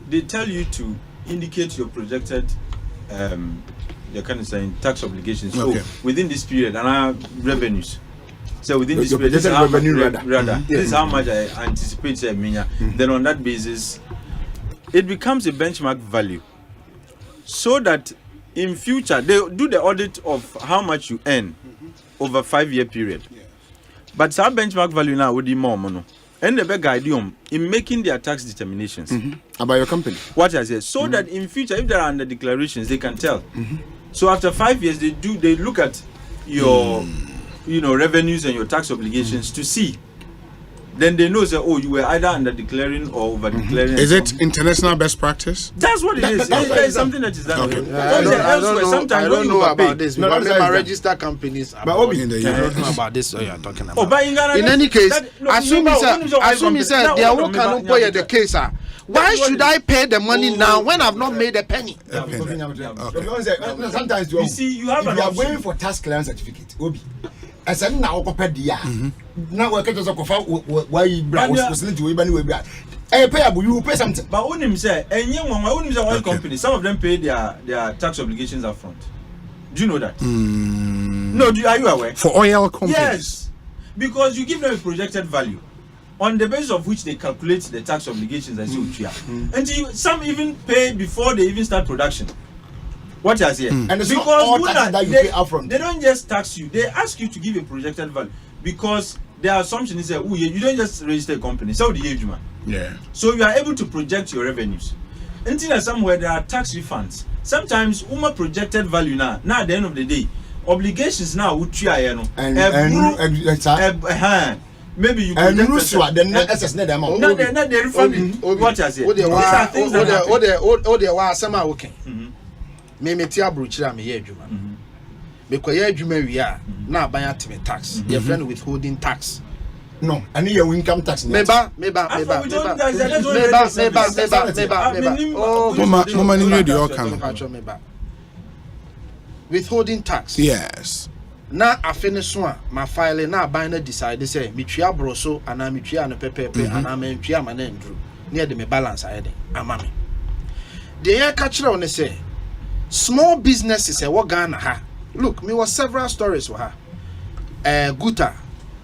They tell you to indicate your projected, you're kind of saying tax obligations. Okay. So within this period, and our revenues. So within this Your period, this is projected how much, revenue rather. this is how much I anticipate. Then on that basis, it becomes a benchmark value, so that in future they do the audit of how much you earn over 5-year period. But some benchmark value now would be more money. And the guide you in making their tax determinations about your company. What I said, so that in future, if there are under declarations, they can tell. So after 5 years, they look at your revenues and your tax obligations to see. Then they know, say, oh, you were either under declaring or over declaring. Is it international best practice? That's what it is. It's something that is done. Okay. I don't know about this. No, Because that's my right. registered companies. But Obi, in the I don't US. know about this. You're talking about. Oh, but in Ghana, In any case, assume you said they are working on the case. Why should I pay the money now when I've not made a penny? Sometimes You see, you have if an you are option. going for tax clearance certificate, Obi. As I now copy dia. Now we catch us why you listen to anybody we payable, you pay something. But Unim say, oil company, some of them pay their tax obligations up front. Do you know that? No, are you aware? For oil companies? Yes, because you give them a projected value on the basis of which they calculate the tax obligations as you and some even pay before they even start production. What you say? And it's because not all taxes that you pay upfront. They don't just tax you; they ask you to give a projected value because their assumption is that you don't just register a company. So the age man. Yeah. So you are able to project your revenues. Until somewhere there are tax refunds. Sometimes projected value now at the end of the day, obligations now would try maybe you and project then SS net amount. No, they're not the refund. What I say? These are things that happen. Me tia bruchira me ye adwuma because ye adwuma wi a na aban atime tax your friend withholding tax No, I need your income tax. Meba Mama ni radio all can. Withholding tax. Yes. Na afene so a ma file na aban na decide say metwa broso ana metwa no pepepe ana ma ntwa ma na ndru na de me balance ayede ama me de ye ka kire one say small businesses what Ghana ha. Look, me was several stories for her. Guta,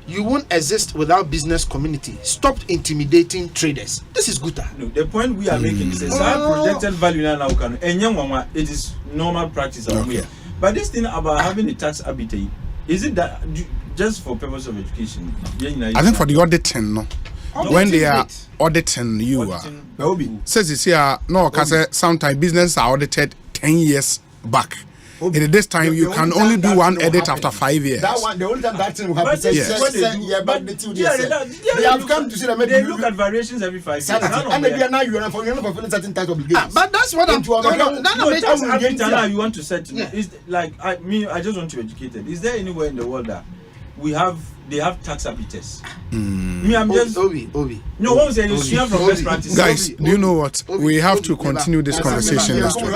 you won't exist without business community. Stop intimidating traders. This is Guta. No, the point we are making is that projected value now can it is normal practice. Okay. But this thing about having a tax arbitrage, is it that just for purpose of education? I think for the auditing, no. When they are auditing you says it's here no cause sometimes business are audited 10 years back. In this time you can only do one edit after 5 years. That one, the only time that thing will happen they have come to see that maybe they look at variations every 5 years. And maybe now you are fulfilling certain tax obligations. But that's what I'm tax arbitrage you want to set is like I just want to educate it. Is there anywhere in the world that they have tax arbiters? Me, I'm just Obi. No, what was it? You share from best practice. Guys, do you know what? We have to continue this conversation next week.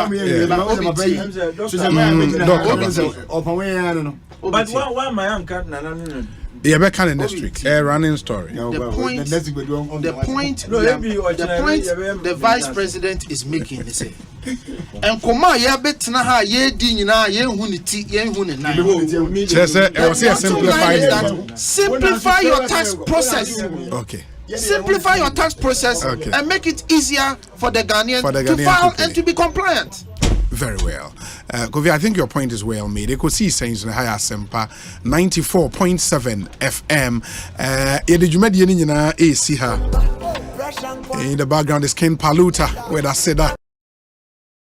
But why my uncle? No. Yeah, back on next week. A running story. The point the vice president is making is say and koma ya betina ha ye di nyina ye hu ni ti ye hu ni nan simplify your tax process. Okay. Simplify your tax process and make it easier for the Ghanaian to file people. and to be compliant. Very well. Kofi, I think your point is well made. Ekosiisen in higher Sempa 94.7 FM. In the background is Ken Paluta, where I said that.